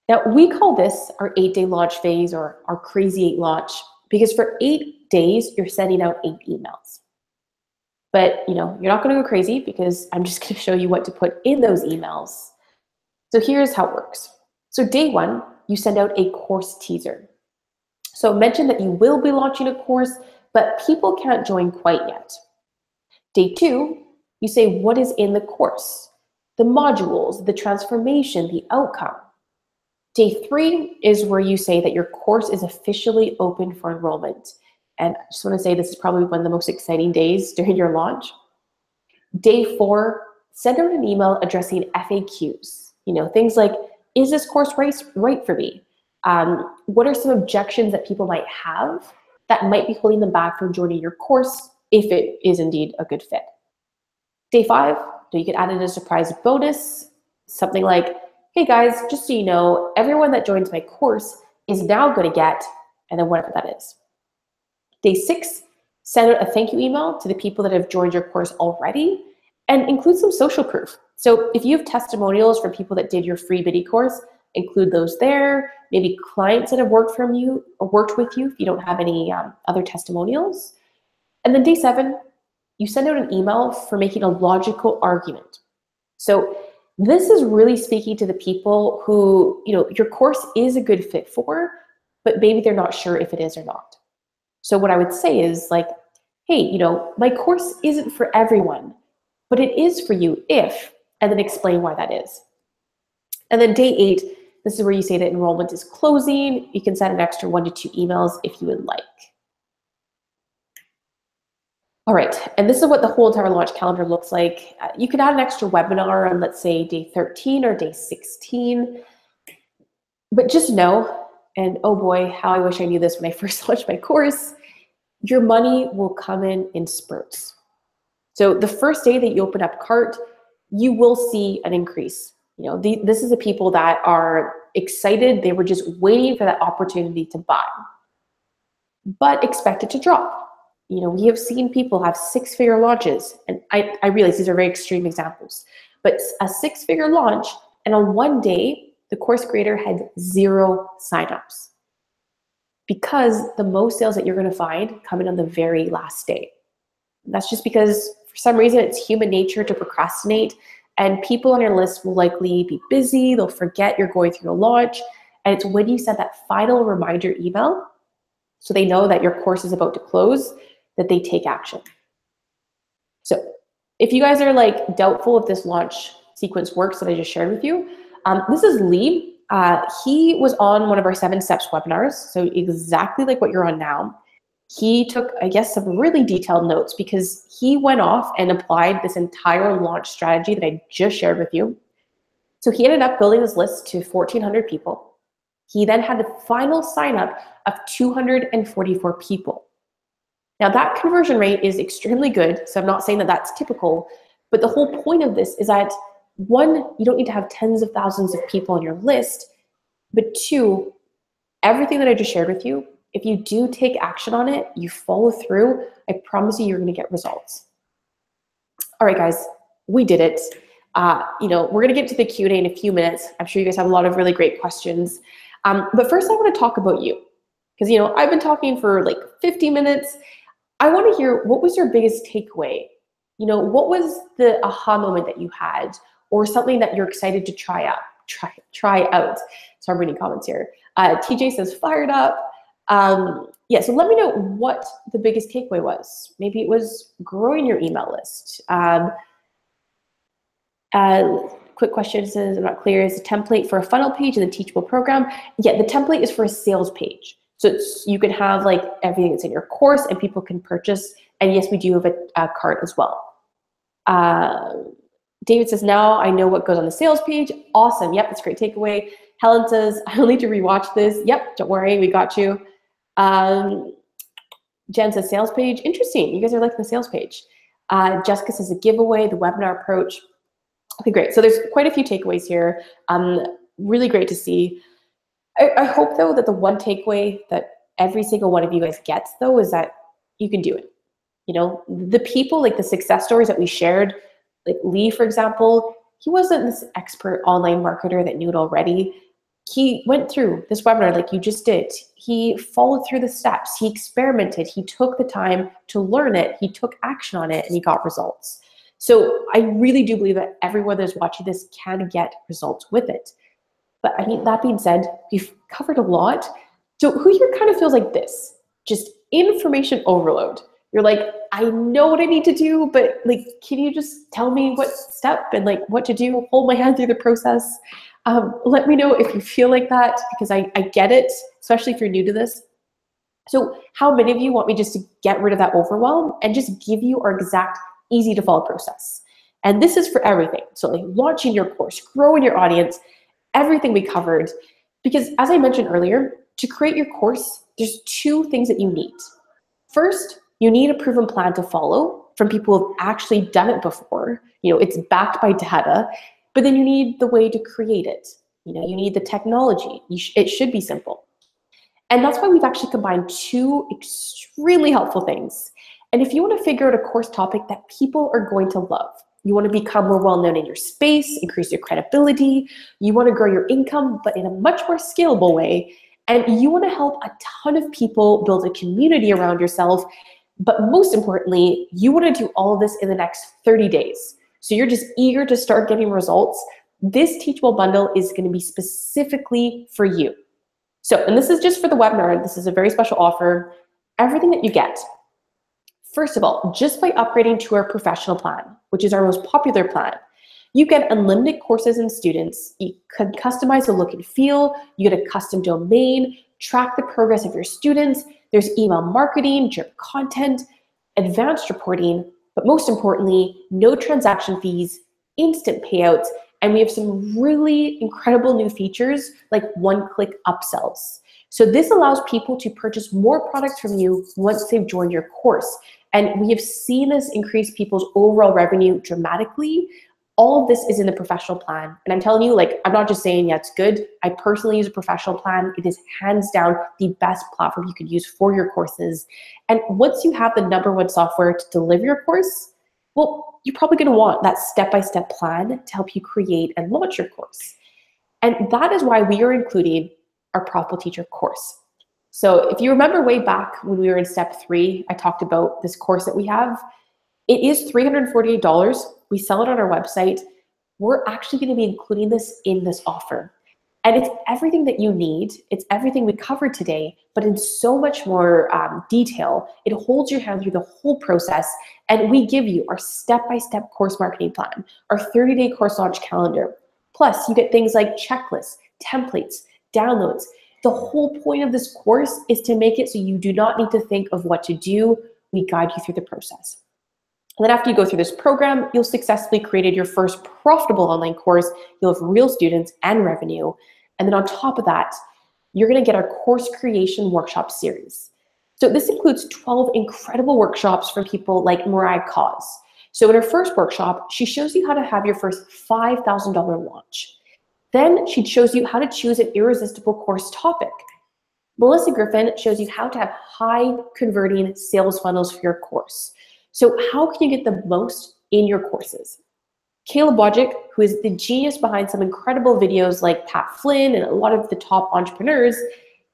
Now, we call this our 8-day launch phase or our crazy 8 launch because for 8 days, you're sending out 8 emails. But you're not going to go crazy because I'm just going to show you what to put in those emails. So here's how it works. So day 1, you send out a course teaser. So mention that you will be launching a course, but people can't join quite yet. Day 2, you say what is in the course, the modules, the transformation, the outcome. Day 3 is where you say that your course is officially open for enrollment. And I just want to say this is probably one of the most exciting days during your launch. Day 4, send out an email addressing FAQs. Things like, is this course right for me? What are some objections that people might have that might be holding them back from joining your course if it is indeed a good fit? Day 5, you can add in a surprise bonus, something like, hey guys, just so you know, everyone that joins my course is now going to get, and then whatever that is. Day 6, send out a thank you email to the people that have joined your course already and include some social proof. So if you have testimonials from people that did your free mini course, include those there, maybe clients that have worked from you or worked with you if you don't have any other testimonials. And then day 7, you send out an email for making a logical argument. So this is really speaking to the people who, your course is a good fit for, but maybe they're not sure if it is or not. So what I would say is like, hey, my course isn't for everyone, but it is for you if, and then explain why that is. And then day 8, this is where you say that enrollment is closing. You can send an extra 1 to 2 emails if you would like. All right, and this is what the whole entire launch calendar looks like. You can add an extra webinar on, let's say, day 13 or day 16. But just know, and oh boy, how I wish I knew this when I first launched my course, your money will come in spurts. So the first day that you open up cart, you will see an increase. This is the people that are excited. They were just waiting for that opportunity to buy, but expect it to drop. We have seen people have 6-figure launches, and I realize these are very extreme examples, but a 6-figure launch, and on one day, the course creator had 0 signups. Because the most sales that you're going to find come in on the very last day. That's just because for some reason it's human nature to procrastinate, and people on your list will likely be busy, they'll forget you're going through a launch, and it's when you send that final reminder email so they know that your course is about to close that they take action. So if you guys are like doubtful if this launch sequence works that I just shared with you, this is Lee. He was on one of our 7 Steps webinars, so exactly like what you're on now. He took, I guess, some really detailed notes because he went off and applied this entire launch strategy that I just shared with you. So he ended up building this list to 1,400 people. He then had the final sign up of 244 people. Now that conversion rate is extremely good, so I'm not saying that that's typical, but the whole point of this is that 1, you don't need to have tens of thousands of people on your list, but 2, everything that I just shared with you, if you do take action on it, you follow through, I promise you, you're gonna get results. All right, guys, we did it. We're gonna get to the Q&A in a few minutes. I'm sure you guys have a lot of really great questions. But first I wanna talk about you, because I've been talking for like 50 minutes. I wanna hear, what was your biggest takeaway? What was the aha moment that you had, or something that you're excited to try out? So I'm reading comments here. TJ says fired up. Yeah, so let me know what the biggest takeaway was. Maybe it was growing your email list. Quick question says, I'm not clear, is the template for a funnel page in the Teachable program? Yeah, the template is for a sales page. So you can have like everything that's in your course and people can purchase. And yes, we do have a cart as well. David says, now I know what goes on the sales page. Awesome. Yep, that's a great takeaway. Helen says, I'll need to rewatch this. Yep, don't worry, we got you. Jen says, sales page. Interesting. You guys are liking the sales page. Jessica says, a giveaway, the webinar approach. Okay, great. So there's quite a few takeaways here. Really great to see. I hope, though, that the one takeaway that every single one of you guys gets, though, is that you can do it. The people, like the success stories that we shared, like Lee, for example, he wasn't this expert online marketer that knew it already. He went through this webinar like you just did. He followed through the steps. He experimented. He took the time to learn it. He took action on it, and he got results. So I really do believe that everyone that's watching this can get results with it. But I mean, that being said, we've covered a lot. So who here kind of feels like this? Just information overload. You're like, I know what I need to do, but like, can you just tell me what step and like what to do? Hold my hand through the process. Let me know if you feel like that, because I get it, especially if you're new to this. So how many of you want me just to get rid of that overwhelm and just give you our exact easy to follow process? And this is for everything. So like launching your course, growing your audience, everything we covered. Because as I mentioned earlier, to create your course, there's 2 things that you need. First, you need a proven plan to follow from people who have actually done it before. It's backed by data, but then you need the way to create it. You need the technology. It should be simple. And that's why we've actually combined 2 extremely helpful things. And if you want to figure out a course topic that people are going to love, you want to become more well-known in your space, increase your credibility, you want to grow your income, but in a much more scalable way, and you want to help a ton of people build a community around yourself, but most importantly, you want to do all of this in the next 30 days. So you're just eager to start getting results. This Teachable bundle is going to be specifically for you. So, and this is just for the webinar. This is a very special offer. Everything that you get, first of all, just by upgrading to our professional plan, which is our most popular plan, you get unlimited courses and students. You can customize the look and feel. You get a custom domain, track the progress of your students. There's email marketing, drip content, advanced reporting, but most importantly, no transaction fees, instant payouts, and we have some really incredible new features like one-click upsells. So this allows people to purchase more products from you once they've joined your course. And we have seen this increase people's overall revenue dramatically. All of this is in the professional plan. And I'm telling you, like, I'm not just saying, yeah, it's good. I personally use a professional plan. It is hands down the best platform you could use for your courses. And once you have the #1 software to deliver your course, well, you're probably going to want that step-by-step plan to help you create and launch your course. And that is why we are including our Profitable Teacher course. So if you remember way back when we were in step 3, I talked about this course that we have. It is $348. We sell it on our website. We're actually going to be including this in this offer. And it's everything that you need. It's everything we covered today, but in so much more detail. It holds your hand through the whole process. And we give you our step-by-step course marketing plan, our 30-day course launch calendar. Plus, you get things like checklists, templates, downloads. The whole point of this course is to make it so you do not need to think of what to do. We guide you through the process. And then after you go through this program, you'll successfully created your first profitable online course. You'll have real students and revenue. And then on top of that, you're going to get our course creation workshop series. So this includes 12 incredible workshops from people like Mariah Cause. So in her first workshop, she shows you how to have your first $5,000 launch. Then she shows you how to choose an irresistible course topic. Melissa Griffin shows you how to have high converting sales funnels for your course. So how can you get the most in your courses? Caleb Wojcik, who is the genius behind some incredible videos like Pat Flynn and a lot of the top entrepreneurs,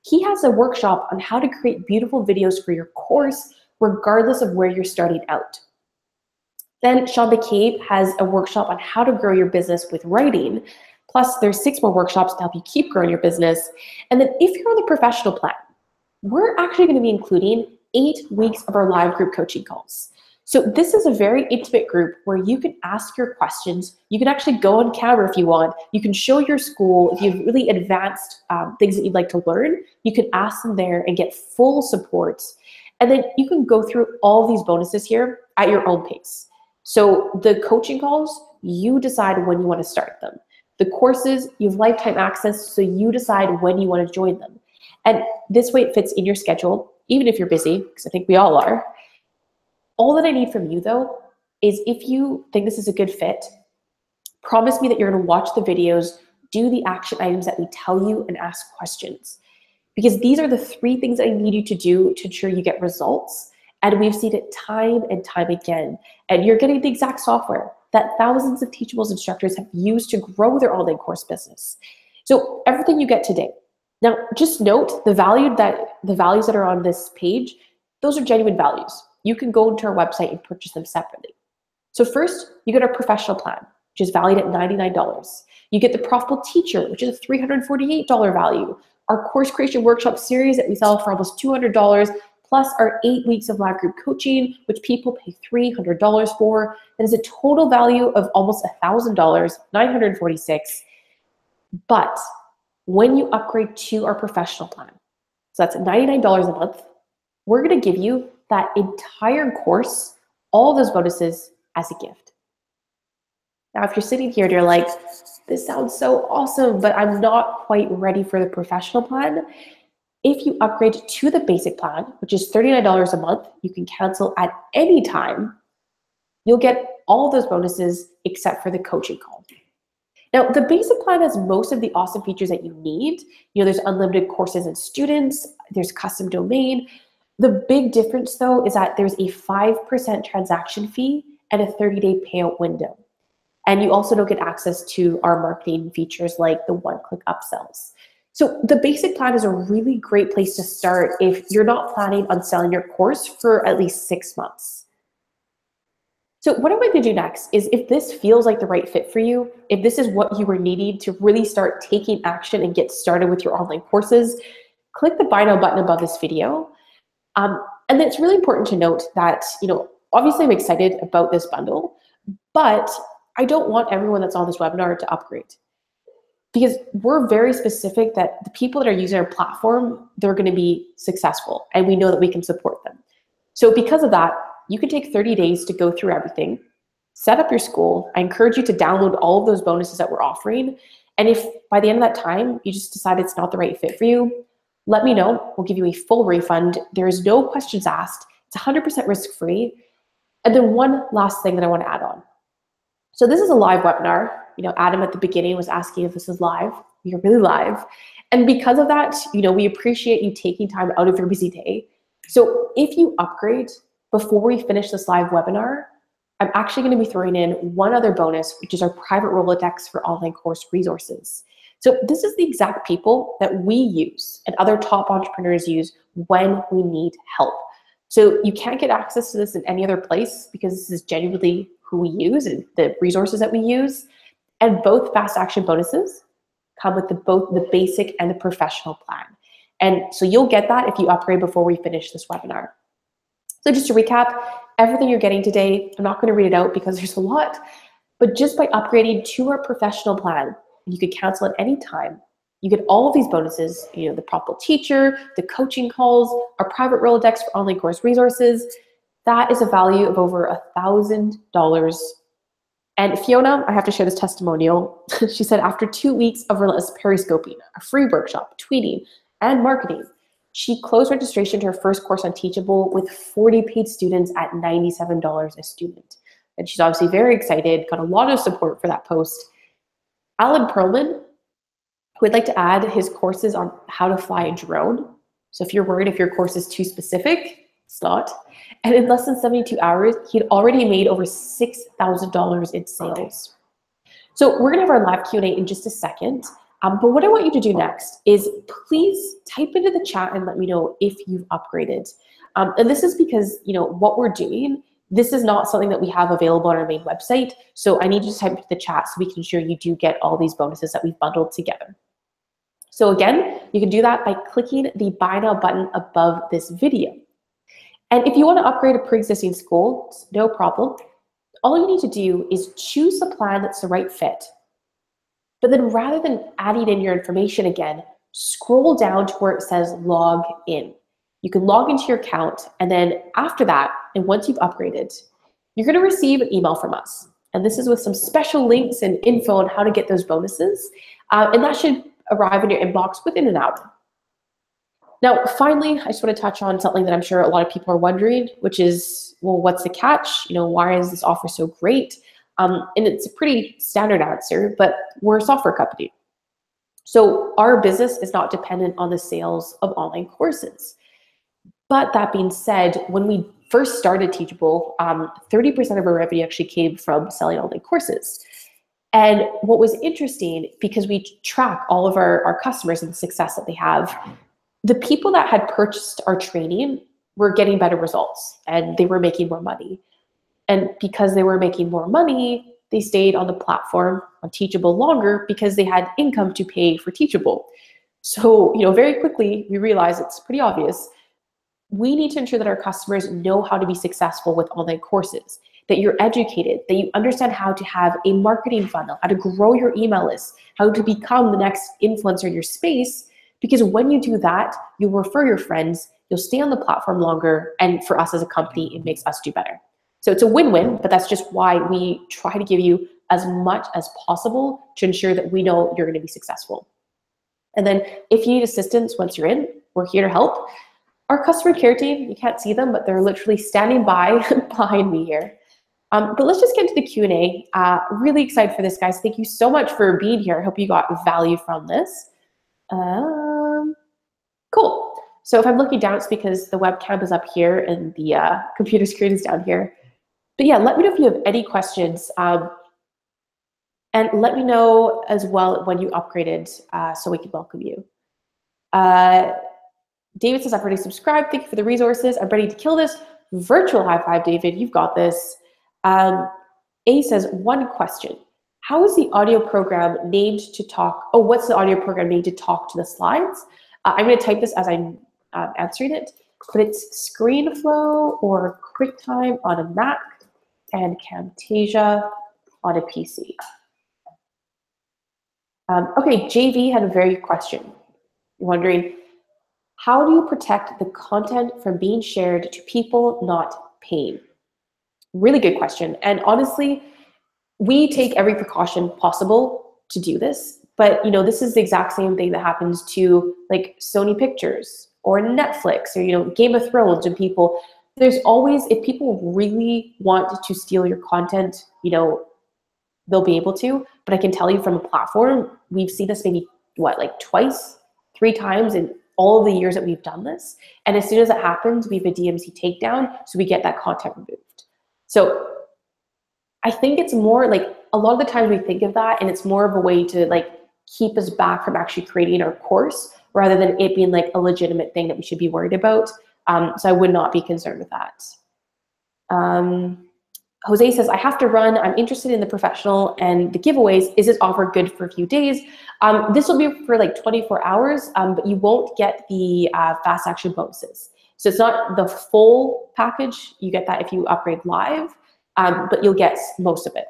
he has a workshop on how to create beautiful videos for your course, regardless of where you're starting out. Then Sean McCabe has a workshop on how to grow your business with writing. Plus, there's 6 more workshops to help you keep growing your business. And then if you're on the professional plan, we're actually going to be including 8 weeks of our live group coaching calls. So this is a very intimate group where you can ask your questions. You can actually go on camera if you want. You can show your school. If you have really advanced things that you'd like to learn, you can ask them there and get full support. And then you can go through all these bonuses here at your own pace. So the coaching calls, you decide when you want to start them. The courses, you have lifetime access, so you decide when you want to join them. And this way it fits in your schedule, even if you're busy, because I think we all are. All that I need from you, though, is if you think this is a good fit, promise me that you're going to watch the videos, do the action items that we tell you, and ask questions. Because these are the 3 things I need you to do to ensure you get results. And we've seen it time and time again. And you're getting the exact software that thousands of Teachables instructors have used to grow their online course business. So everything you get today. Now, just note the values that are on this page, those are genuine values. You can go into our website and purchase them separately. So first, you get our professional plan, which is valued at $99. You get the Profitable Teacher, which is a $348 value. Our course creation workshop series that we sell for almost $200, plus our 8 weeks of live group coaching, which people pay $300 for. That is a total value of almost $1,000, $946. But when you upgrade to our professional plan, so that's $99 a month, we're going to give you that entire course, all those bonuses as a gift. Now, if you're sitting here and you're like, this sounds so awesome, but I'm not quite ready for the professional plan, if you upgrade to the basic plan, which is $39 a month, you can cancel at any time. You'll get all those bonuses except for the coaching call. Now, the basic plan has most of the awesome features that you need. There's unlimited courses and students, there's custom domain. The big difference, though, is that there's a 5% transaction fee and a 30-day payout window. And you also don't get access to our marketing features like the one-click upsells. So the basic plan is a really great place to start if you're not planning on selling your course for at least 6 months. So what I want to do next is, if this feels like the right fit for you, if this is what you were needing to really start taking action and get started with your online courses, click the Buy Now button above this video. And then it's really important to note that, obviously I'm excited about this bundle, but I don't want everyone that's on this webinar to upgrade. Because we're very specific that the people that are using our platform, they're going to be successful, and we know that we can support them. So because of that, you can take 30 days to go through everything, set up your school. I encourage you to download all of those bonuses that we're offering. And if by the end of that time, you just decide it's not the right fit for you, let me know. We'll give you a full refund. There is no questions asked. It's 100% risk-free. And then one last thing that I want to add on. So this is a live webinar. Adam at the beginning was asking if this is live. We are really live. And because of that, we appreciate you taking time out of your busy day. So if you upgrade before we finish this live webinar, I'm actually going to be throwing in one other bonus, which is our private Rolodex for online course resources. So this is the exact people that we use and other top entrepreneurs use when we need help. So you can't get access to this in any other place because this is genuinely who we use and the resources that we use. And both fast action bonuses come with both the basic and the professional plan. And so you'll get that if you upgrade before we finish this webinar. So just to recap, everything you're getting today, I'm not going to read it out because there's a lot, but just by upgrading to our professional plan, you could cancel at any time. You get all of these bonuses, you know, the Propel Teacher, the coaching calls, our private Rolodex for online course resources. That is a value of over $1,000. And Fiona, I have to share this testimonial. She said after 2 weeks of relentless periscoping, a free workshop, tweeting, and marketing, she closed registration to her first course on Teachable with 40 paid students at $97 a student. And she's obviously very excited, got a lot of support for that post. Alan Perlman, who would like to add his courses on how to fly a drone. So if you're worried if your course is too specific, it's not. And in less than 72 hours, he'd already made over $6,000 in sales. So we're gonna have our live Q&A in just a second. But what I want you to do next is please type into the chat and let me know if you've upgraded. And this is because, you know, what we're doing, this is not something that we have available on our main website. So I need you to type into the chat so we can ensure you do get all these bonuses that we've bundled together. So again, you can do that by clicking the Buy Now button above this video. And if you want to upgrade a pre-existing school, it's no problem. All you need to do is choose a plan that's the right fit. But then rather than adding in your information again, scroll down to where it says log in. You can log into your account, and then after that, and once you've upgraded, you're gonna receive an email from us. And this is with some special links and info on how to get those bonuses. And that should arrive in your inbox within an hour. Now, finally, I just want to touch on something that I'm sure a lot of people are wondering, which is, well, what's the catch? You know, why is this offer so great? And it's a pretty standard answer, but we're a software company. So our business is not dependent on the sales of online courses. But that being said, when we first started Teachable, 30% of our revenue actually came from selling online courses. And what was interesting, because we track all of our customers and the success that they have, the people that had purchased our training were getting better results and they were making more money. And because they were making more money, they stayed on the platform on Teachable longer because they had income to pay for Teachable. So, you know, very quickly, we realized it's pretty obvious. We need to ensure that our customers know how to be successful with online courses, that you're educated, that you understand how to have a marketing funnel, how to grow your email list, how to become the next influencer in your space. Because when you do that, you'll refer your friends, you'll stay on the platform longer, and for us as a company, it makes us do better. So it's a win-win, but that's just why we try to give you as much as possible to ensure that we know you're going to be successful. And then if you need assistance once you're in, we're here to help. Our customer care team, you can't see them, but they're literally standing by behind me here. But let's just get into the Q&A. Really excited for this, guys. Thank you so much for being here. I hope you got value from this. Cool. So if I'm looking down, it's because the webcam is up here and the computer screen is down here. But yeah, let me know if you have any questions. And let me know as well when you upgraded so we can welcome you. David says, I've already subscribed. Thank you for the resources. I'm ready to kill this. Virtual high five, David. You've got this. A says, one question. How is the audio program named to talk? Oh, what's the audio program named to talk to the slides? I'm going to type this as I'm answering it, but it's ScreenFlow or QuickTime on a Mac and Camtasia on a PC. Okay, JV had a very good question. Wondering, how do you protect the content from being shared to people not paying? Really good question. And honestly, we take every precaution possible to do this, but you know, this is the exact same thing that happens to like Sony Pictures or Netflix or, you know, Game of Thrones and people. There's always, if people really want to steal your content, you know, they'll be able to, but I can tell you from a platform, we've seen this maybe, what, like twice, 3 times in all of the years that we've done this. And as soon as it happens, we have a DMC takedown, so we get that content removed. So I think it's more like a lot of the times we think of that and it's more of a way to like keep us back from actually creating our course rather than it being like a legitimate thing that we should be worried about. So I would not be concerned with that. Jose says, I have to run. I'm interested in the professional and the giveaways. Is this offer good for a few days? This will be for like 24 hours, but you won't get the fast action bonuses. So it's not the full package. You get that if you upgrade live, but you'll get most of it.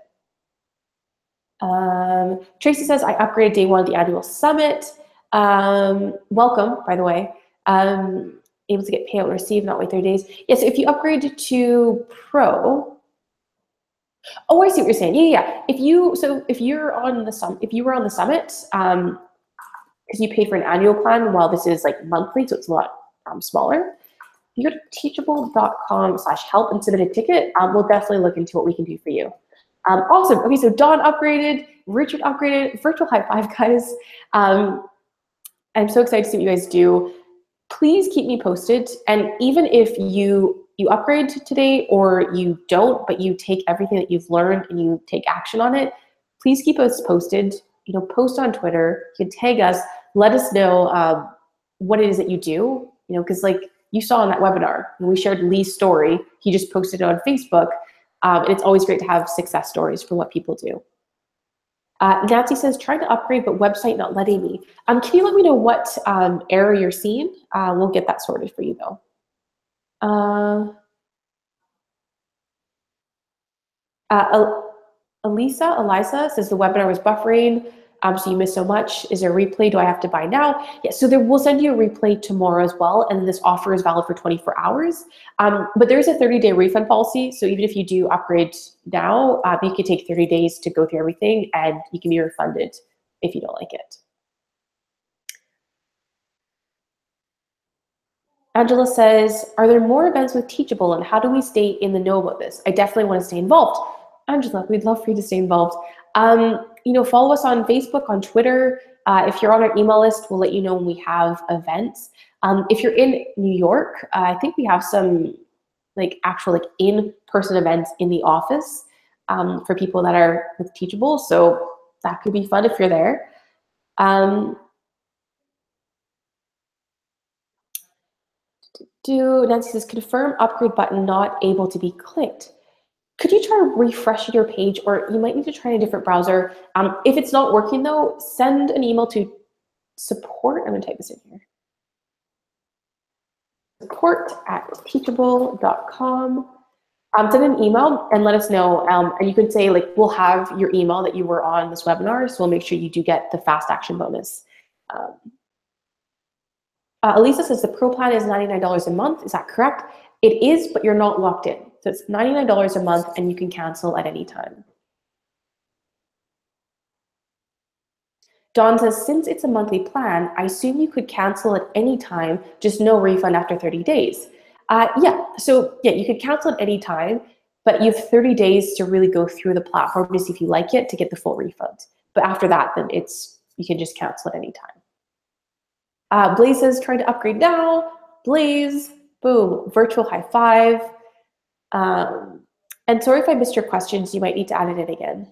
Tracy says, I upgraded day one of the annual summit. Welcome, by the way. Able to get payout and receive, not wait 30 days. Yes, if you upgrade to pro. Oh, I see what you're saying. Yeah. If you were on the summit, because you paid for an annual plan, while this is like monthly, so it's a lot smaller. If you go to teachable.com/help and submit a ticket, we'll definitely look into what we can do for you. Awesome. Okay, so Dawn upgraded, Richard upgraded, virtual high five, guys. I'm so excited to see what you guys do. Please keep me posted. And even if you upgrade today or you don't, but you take everything that you've learned and you take action on it, please keep us posted. You know, post on Twitter, you can tag us, let us know what it is that you do, you know, because like you saw in that webinar, when we shared Lee's story, he just posted it on Facebook. And it's always great to have success stories for what people do. Nancy says, trying to upgrade, but website not letting me. Can you let me know what error you're seeing? We'll get that sorted for you, though. Eliza says the webinar was buffering, so you missed so much. Is there a replay? Do I have to buy now? Yeah, so we'll send you a replay tomorrow as well, and this offer is valid for 24 hours. But there's a 30-day refund policy, so even if you do upgrade now, you can take 30 days to go through everything, and you can be refunded if you don't like it. Angela says, are there more events with Teachable, and how do we stay in the know about this? I definitely want to stay involved. Angela, we'd love for you to stay involved. You know, follow us on Facebook, on Twitter. If you're on our email list, we'll let you know when we have events. If you're in New York, I think we have some like actual like in-person events in the office for people that are with Teachable. So that could be fun if you're there. Nancy says, confirm upgrade button not able to be clicked. Could you try refreshing your page, or you might need to try a different browser. If it's not working though, send an email to support. I'm gonna type this in here. support@teachable.com. Send an email and let us know. And you can say like, we'll have your email that you were on this webinar, so we'll make sure you do get the fast action bonus. Elisa says the pro plan is $99 a month. Is that correct? It is, but you're not locked in. So it's $99 a month and you can cancel at any time. Dawn says, since it's a monthly plan, I assume you could cancel at any time, just no refund after 30 days. Yeah, so yeah, you could cancel at any time, but you have 30 days to really go through the platform to see if you like it to get the full refund. But after that, then you can just cancel at any time. Blaze says, trying to upgrade now. Blaze, boom, virtual high five. And sorry if I missed your questions, you might need to add it in again.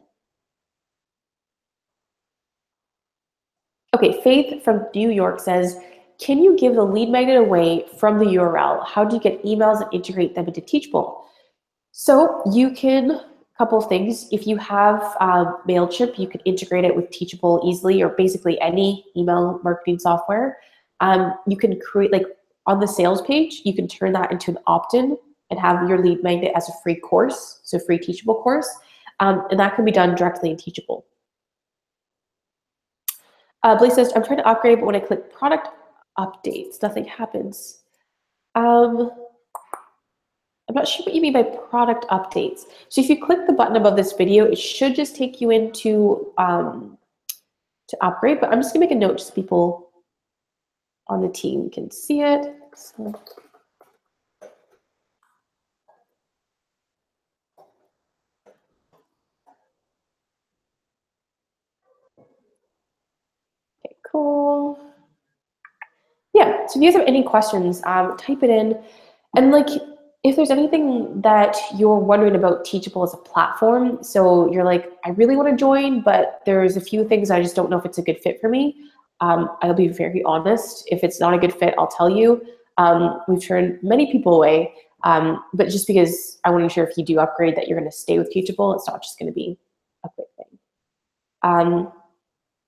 Okay, Faith from New York says, can you give the lead magnet away from the URL? How do you get emails and integrate them into Teachable? So you can, a couple of things. If you have MailChimp, you can integrate it with Teachable easily, or basically any email marketing software. You can create, like on the sales page, you can turn that into an opt-in and have your lead magnet as a free course, so free Teachable course. And that can be done directly in Teachable. Blaze says, I'm trying to upgrade, but when I click product updates, nothing happens. I'm not sure what you mean by product updates. So if you click the button above this video, it should just take you into to upgrade, but I'm just gonna make a note so people on the team can see it. So, okay, cool. Yeah, so if you guys have any questions, type it in. And like, If there's anything that you're wondering about Teachable as a platform, so you're like, I really want to join, but there's a few things I just don't know if it's a good fit for me, I'll be very honest. If it's not a good fit, I'll tell you. We've turned many people away, but just because I want to ensure if you do upgrade that you're going to stay with Teachable, it's not just going to be a quick thing.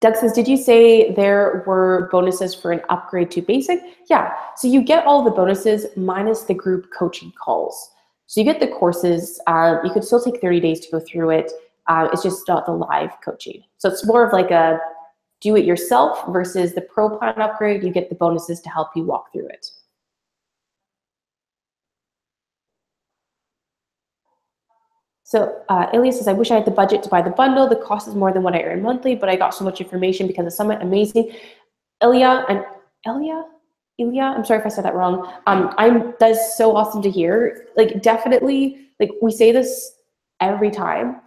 Doug says, did you say there were bonuses for an upgrade to basic? Yeah, so you get all the bonuses minus the group coaching calls. So you get the courses, you could still take 30 days to go through it. It's just not the live coaching. So it's more of like a do it yourself versus the pro plan upgrade. You get the bonuses to help you walk through it. So Ilya says, I wish I had the budget to buy the bundle. The cost is more than what I earn monthly, but I got so much information because of Summit. Amazing. Ilya, I'm sorry if I said that wrong. That's so awesome to hear. Like, definitely, like, we say this every time.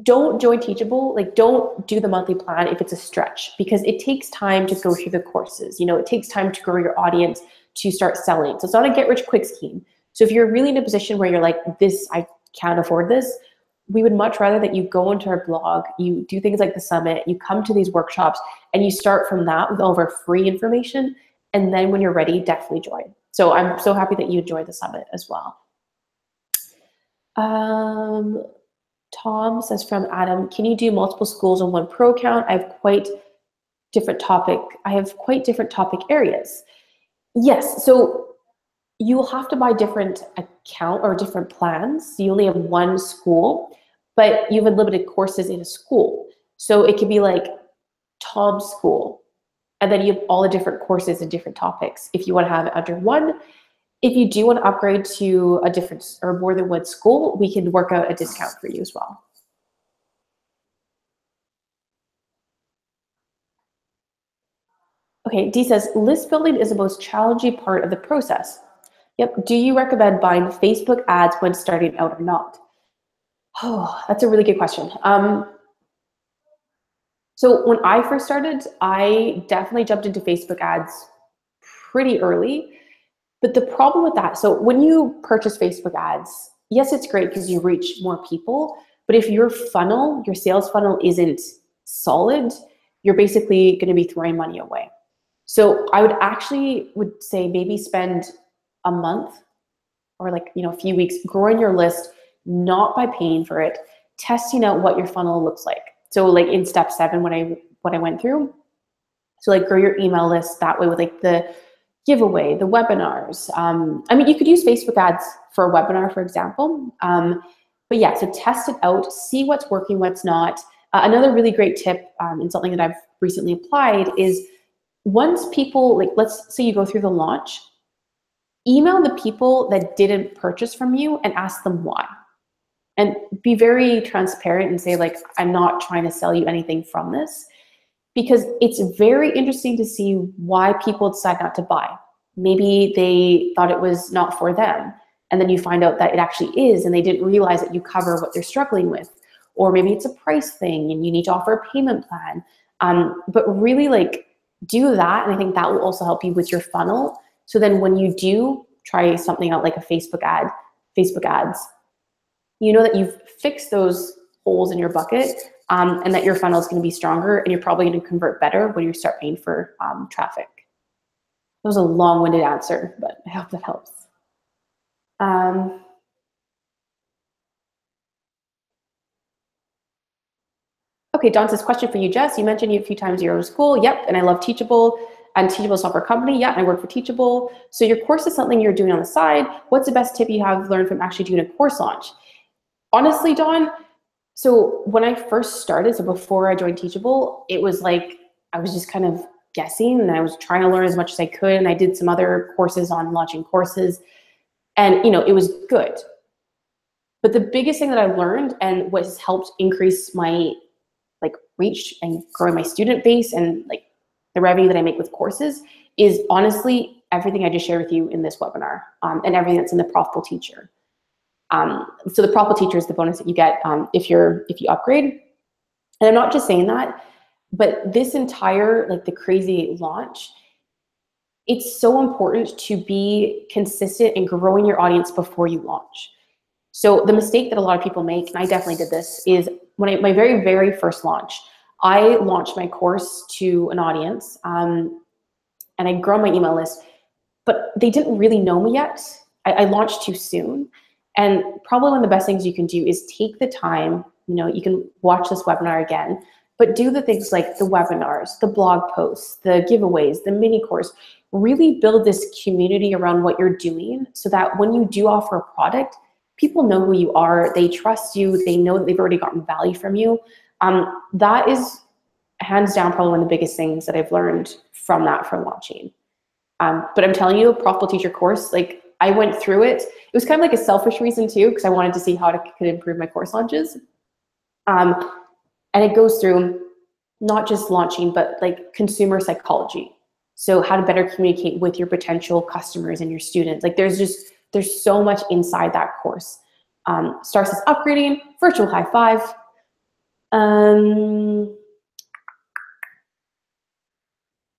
Don't join Teachable. Like, don't do the monthly plan if it's a stretch, because it takes time to go through the courses. You know, it takes time to grow your audience, to start selling. So it's not a get rich quick scheme. So if you're really in a position where you're like, I can't afford this, we would much rather that you go into our blog, you do things like the Summit, you come to these workshops, and you start from that with all of our free information. And then when you're ready, definitely join. So I'm so happy that you enjoyed the Summit as well. Tom says from Adam, can you do multiple schools on one pro account? I have quite different topic areas. Yes, so you will have to buy different account or different plans. So you only have one school, but you have unlimited courses in a school. So it could be like Tom's school, and then you have all the different courses and different topics if you want to have it under one. If you do want to upgrade to a different or more than one school, we can work out a discount for you as well. Okay, D says, list building is the most challenging part of the process. Yep, do you recommend buying Facebook ads when starting out or not? Oh, that's a really good question. So when I first started, I definitely jumped into Facebook ads pretty early. But the problem with that, so when you purchase Facebook ads, yes, it's great because you reach more people, but if your funnel, your sales funnel isn't solid, you're basically going to be throwing money away. So I would say maybe spend a month or like, a few weeks growing your list, not by paying for it, testing out what your funnel looks like. So like in step 7, what I went through, so like grow your email list that way with like the giveaway, the webinars. I mean, you could use Facebook ads for a webinar, for example. But yeah, so test it out, see what's working, what's not. Another really great tip and something that I've recently applied is once people, like let's say you go through the launch, email the people that didn't purchase from you and ask them why. And be very transparent and say like, I'm not trying to sell you anything from this. Because it's very interesting to see why people decide not to buy. Maybe they thought it was not for them, and then you find out that it actually is, and they didn't realize that you cover what they're struggling with. Or maybe it's a price thing, and you need to offer a payment plan. But really, like, do that, and I think that will also help you with your funnel. So then when you do try something out like a Facebook ads, you know that you've fixed those holes in your bucket, and that your funnel is going to be stronger, and you're probably going to convert better when you start paying for traffic. That was a long-winded answer, but I hope that helps. Okay, Don says, question for you, Jess. You mentioned you a few times your own school. Yep, and I love Teachable and Teachable software company. Yeah, I work for Teachable. So your course is something you're doing on the side. What's the best tip you have learned from actually doing a course launch? Honestly, Don, so when I first started, so before I joined Teachable, it was like I was just kind of guessing, and I was trying to learn as much as I could, and I did some other courses on launching courses, and it was good. But the biggest thing that I learned, and what has helped increase my reach and growing my student base and like the revenue that I make with courses, is honestly everything I just shared with you in this webinar, and everything that's in the Profitable Teacher. So the Profitable Teacher is the bonus that you get if you upgrade. And I'm not just saying that, but this entire the crazy launch, it's so important to be consistent in growing your audience before you launch. So the mistake that a lot of people make, and I definitely did this, is when my very, very first launch, I launched my course to an audience, and I'd grown my email list, but they didn't really know me yet. I launched too soon. And probably one of the best things you can do is take the time, you can watch this webinar again, but do the things like the webinars, the blog posts, the giveaways, the mini course. Really build this community around what you're doing so that when you do offer a product, people know who you are, they trust you, they know that they've already gotten value from you. That is hands down probably one of the biggest things that I've learned from that for launching. But I'm telling you, Profitable Teacher course, like I went through it. It was kind of like a selfish reason too, because I wanted to see how I could improve my course launches. And it goes through not just launching, but like consumer psychology. So how to better communicate with your potential customers and your students. Like there's so much inside that course. Starts as upgrading, virtual high five.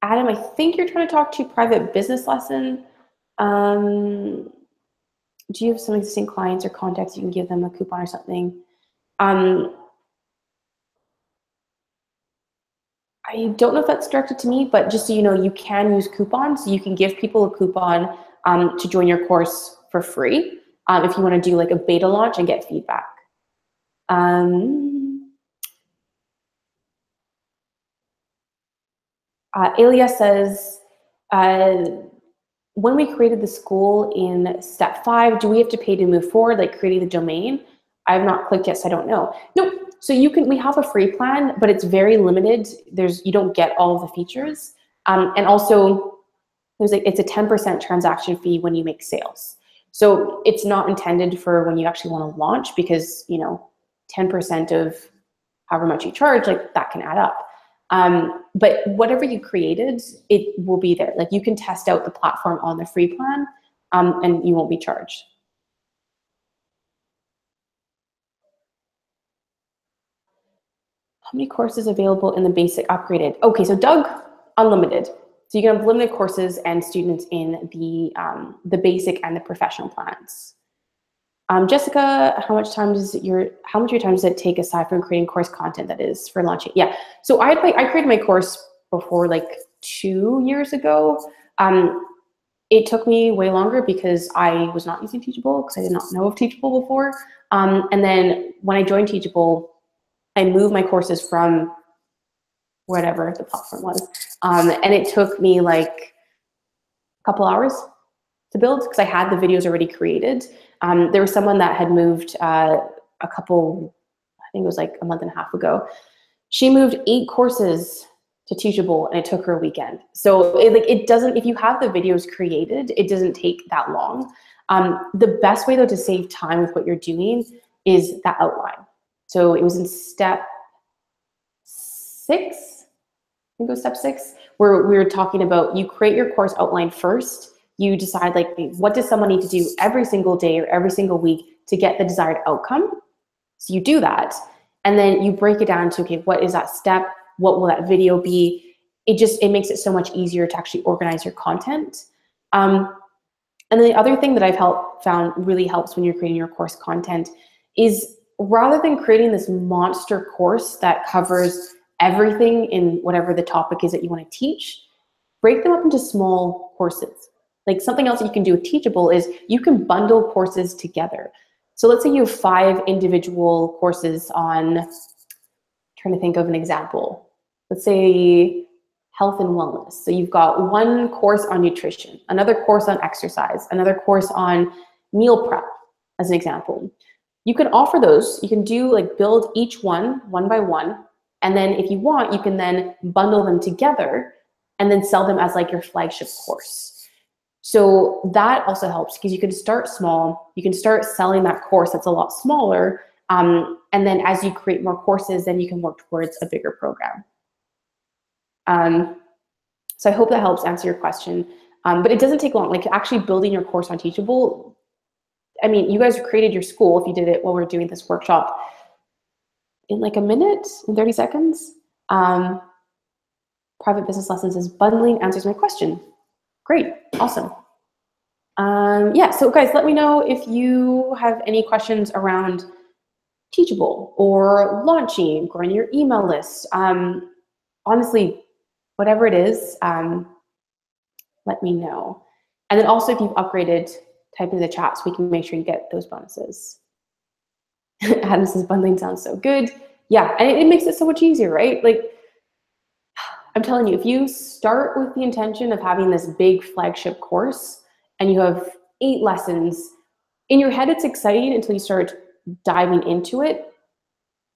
Adam, I think you're trying to talk to private business lesson. Do you have some existing clients or contacts you can give them a coupon or something? I don't know if that's directed to me, but just so you know, you can use coupons. You can give people a coupon to join your course for free if you want to do like a beta launch and get feedback. Alia says, when we created the school in step 5, do we have to pay to move forward, like creating the domain? I have not clicked yet, so I don't know. No, so we have a free plan, but it's very limited. You don't get all of the features. And also, it's a 10% transaction fee when you make sales. So it's not intended for when you actually want to launch, because 10% of however much you charge, like that can add up. But whatever you created, it will be there. Like you can test out the platform on the free plan, and you won't be charged. How many courses available in the basic upgraded? Okay, so Doug, unlimited. So you can have limited courses and students in the basic and the professional plans. Jessica, how much of your time does it take aside from creating course content that is for launching? Yeah, so I created my course before like 2 years ago. It took me way longer because I was not using Teachable, because I did not know of Teachable before. And then when I joined Teachable, I moved my courses from whatever the platform was. And it took me like a couple hours to build because I had the videos already created. There was someone that had moved I think it was like a month and a half ago. She moved 8 courses to Teachable and it took her a weekend. So it doesn't, if you have the videos created, it doesn't take that long. The best way though to save time with what you're doing is that outline. So it was in step 6, I think it was step 6, where we were talking about you create your course outline first. You decide like, what does someone need to do every single day or every single week to get the desired outcome? So you do that, and then you break it down to, okay, what is that step? What will that video be? It makes it so much easier to actually organize your content. And then the other thing that I've found really helps when you're creating your course content is, rather than creating this monster course that covers everything in whatever the topic is that you want to teach, break them up into small courses. Like something else that you can do with Teachable is you can bundle courses together. So let's say you have 5 individual courses on, I'm trying to think of an example. Let's say health and wellness. So you've got one course on nutrition, another course on exercise, another course on meal prep, as an example. You can offer those, you can do like build each one by one, and then if you want, you can then bundle them together and then sell them as like your flagship course. So that also helps because you can start small, you can start selling that course that's a lot smaller, and then as you create more courses, then you can work towards a bigger program. So I hope that helps answer your question, but it doesn't take long. Like actually building your course on Teachable, I mean, you guys created your school if you did it while we're doing this workshop in like a minute, in 30 seconds. Private business lessons is bundling answers my question. Great, awesome. Yeah, so guys, let me know if you have any questions around Teachable or launching, growing your email list. Honestly, whatever it is, let me know. And then also if you've upgraded, type in the chat so we can make sure you get those bonuses. Adam says bundling sounds so good. Yeah, and it makes it so much easier, right? Like, I'm telling you, if you start with the intention of having this big flagship course and you have 8 lessons, in your head it's exciting until you start diving into it.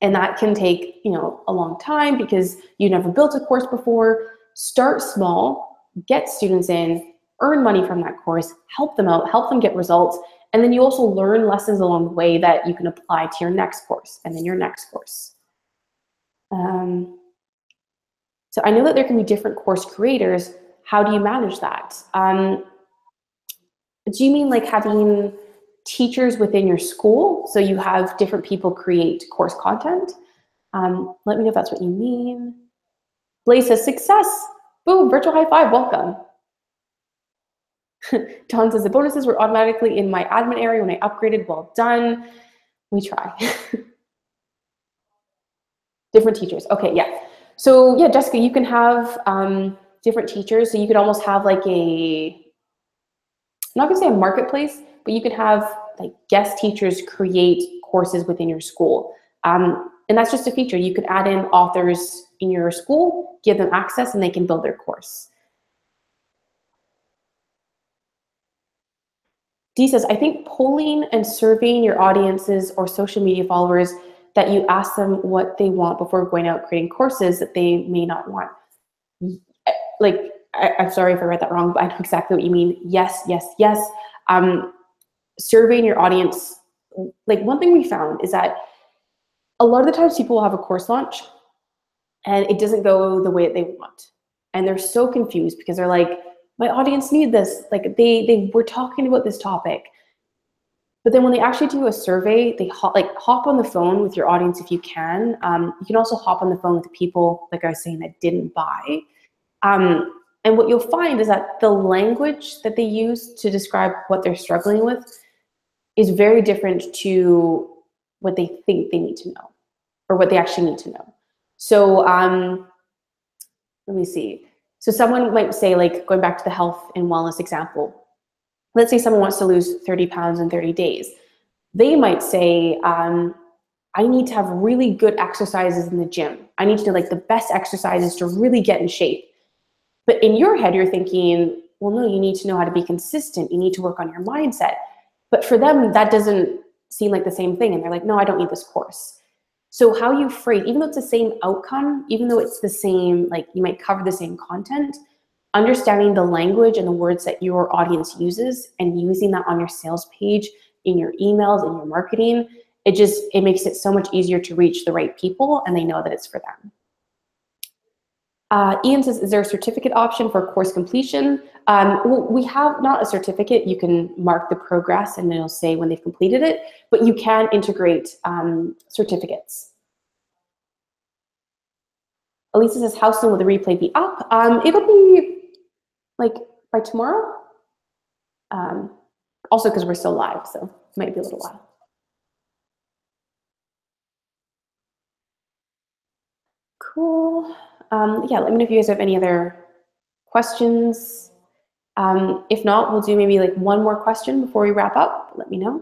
And that can take, a long time because you never built a course before. Start small, get students in, earn money from that course, help them out, help them get results. And then you also learn lessons along the way that you can apply to your next course and then your next course. So I know that there can be different course creators. How do you manage that? Do you mean like having teachers within your school so you have different people create course content? Let me know if that's what you mean. Blaze says success. Boom, virtual high five, welcome. John says the bonuses were automatically in my admin area when I upgraded. Well done. We try. Different teachers. Okay, yeah. So yeah, Jessica, you can have different teachers. So you could almost have like I'm not gonna say a marketplace, but you could have like guest teachers create courses within your school. And that's just a feature. You could add in authors in your school, give them access, and they can build their course. Dee says, I think polling and surveying your audiences or social media followers that you ask them what they want before going out creating courses that they may not want. Like, I'm sorry if I read that wrong, but I know exactly what you mean. Yes, yes, yes. Surveying your audience, like one thing we found is that a lot of the times people will have a course launch and it doesn't go the way that they want. And they're so confused because they're like, my audience need this. Like they were talking about this topic. But then when they actually do a survey, they hop on the phone with your audience if you can. You can also hop on the phone with the people, like I was saying, that didn't buy. And what you'll find is that the language that they use to describe what they're struggling with is very different to what they think they need to know or what they actually need to know. So let me see. So someone might say, like going back to the health and wellness example, let's say someone wants to lose 30 pounds in 30 days. They might say, I need to have really good exercises in the gym. I need to do like the best exercises to really get in shape. But in your head, you're thinking, well, no, you need to know how to be consistent. You need to work on your mindset. But for them, that doesn't seem like the same thing. And they're like, no, I don't need this course. So how you phrase, even though it's the same outcome, even though it's the same, like you might cover the same content, understanding the language and the words that your audience uses and using that on your sales page, in your emails, in your marketing, it makes it so much easier to reach the right people and they know that it's for them. Ian says, is there a certificate option for course completion? Well, we have not a certificate. You can mark the progress and it'll say when they've completed it, but you can integrate certificates. Elisa says, how soon will the replay be up? It'll be like by tomorrow. Also because we're still live, so it might be a little while. Cool. Yeah, let me know if you guys have any other questions. If not, we'll do maybe like one more question before we wrap up. Let me know.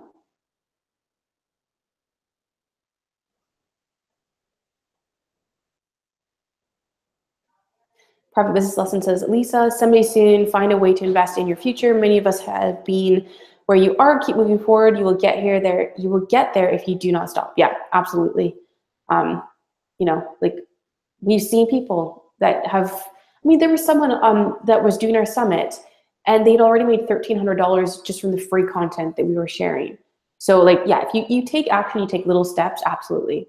Private Business Lesson says, Lisa, someday soon, find a way to invest in your future. Many of us have been where you are. Keep moving forward. You will get here. There, you will get there if you do not stop. Yeah, absolutely. Like we've seen people that have. I mean, there was someone that was doing our summit, and they'd already made $1,300 just from the free content that we were sharing. So, like, yeah, if you take action, you take little steps. Absolutely.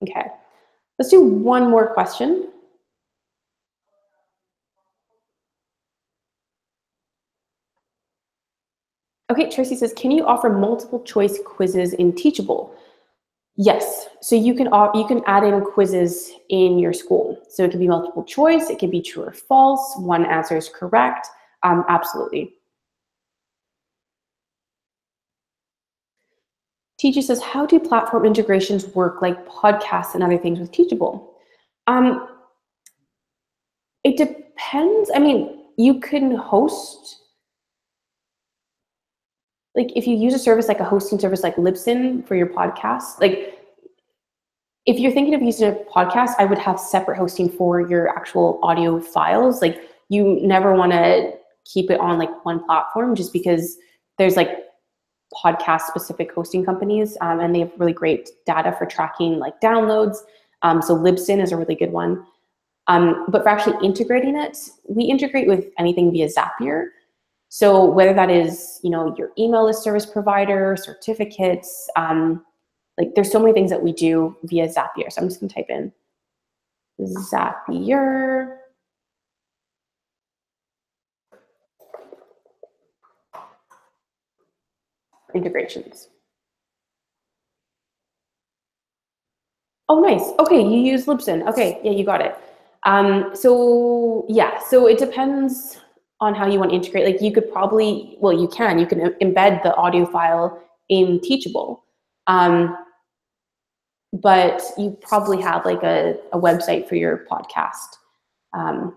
Okay, let's do one more question. Okay, Tracy says, can you offer multiple choice quizzes in Teachable? Yes, so you can add in quizzes in your school. So it can be multiple choice, it can be true or false, one answer is correct. Absolutely. Teacher says, how do platform integrations work like podcasts and other things with Teachable? Um, it depends. I mean, you can host, like if you use a service like a hosting service like Libsyn for your podcast, like if you're thinking of using a podcast, I would have separate hosting for your actual audio files. Like you never want to keep it on like one platform just because there's like podcast specific hosting companies and they have really great data for tracking like downloads. So Libsyn is a really good one. But for actually integrating it, we integrate with anything via Zapier. So whether that is, your email list service provider, certificates, like there's so many things that we do via Zapier. So I'm just gonna type in Zapier. Integrations. Oh, nice. Okay, you use Libsyn. Okay, yeah, you got it. So it depends on how you want to integrate. Like you could probably, well, you can embed the audio file in Teachable. But you probably have like a website for your podcast. But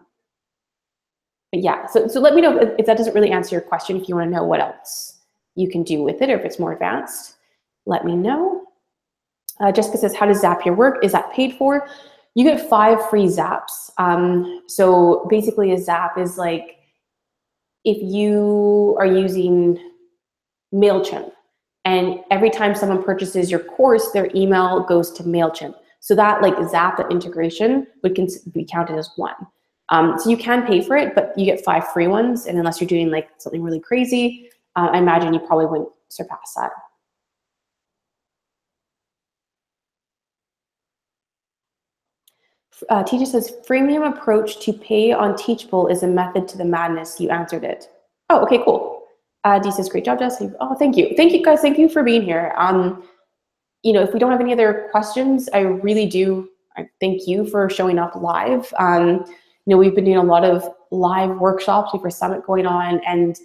yeah, so let me know if that doesn't really answer your question. If you want to know what else you can do with it, or if it's more advanced, let me know. Jessica says, how does Zapier work? Is that paid for? You get 5 free zaps. So basically a zap is like if you are using MailChimp and every time someone purchases your course, their email goes to MailChimp. So that like zap, that integration would be counted as one. So you can pay for it, but you get 5 free ones. And unless you're doing like something really crazy, I imagine you probably wouldn't surpass that. Teacher says, freemium approach to pay on Teachable is a method to the madness. You answered it. Oh, okay, cool. Dee says, great job, Jess. Oh, thank you. Thank you, guys. Thank you for being here. If we don't have any other questions, I thank you for showing up live. We've been doing a lot of live workshops. We have a summit going on, and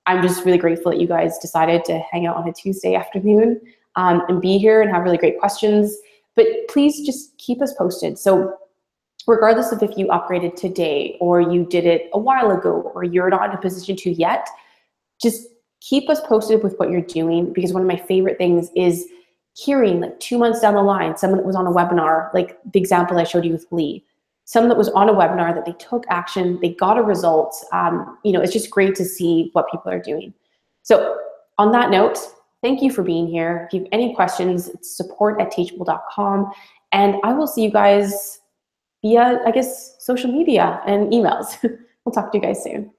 I'm just really grateful that you guys decided to hang out on a Tuesday afternoon and be here and have really great questions. But please just keep us posted. So regardless of if you upgraded today or you did it a while ago or you're not in a position to yet, just keep us posted with what you're doing, because one of my favorite things is hearing like 2 months down the line, someone that was on a webinar, like the example I showed you with Lee, someone that was on a webinar that they took action, they got a result. It's just great to see what people are doing. So on that note, thank you for being here. If you have any questions, it's support@teachable.com. And I will see you guys via, I guess, social media and emails. We'll talk to you guys soon.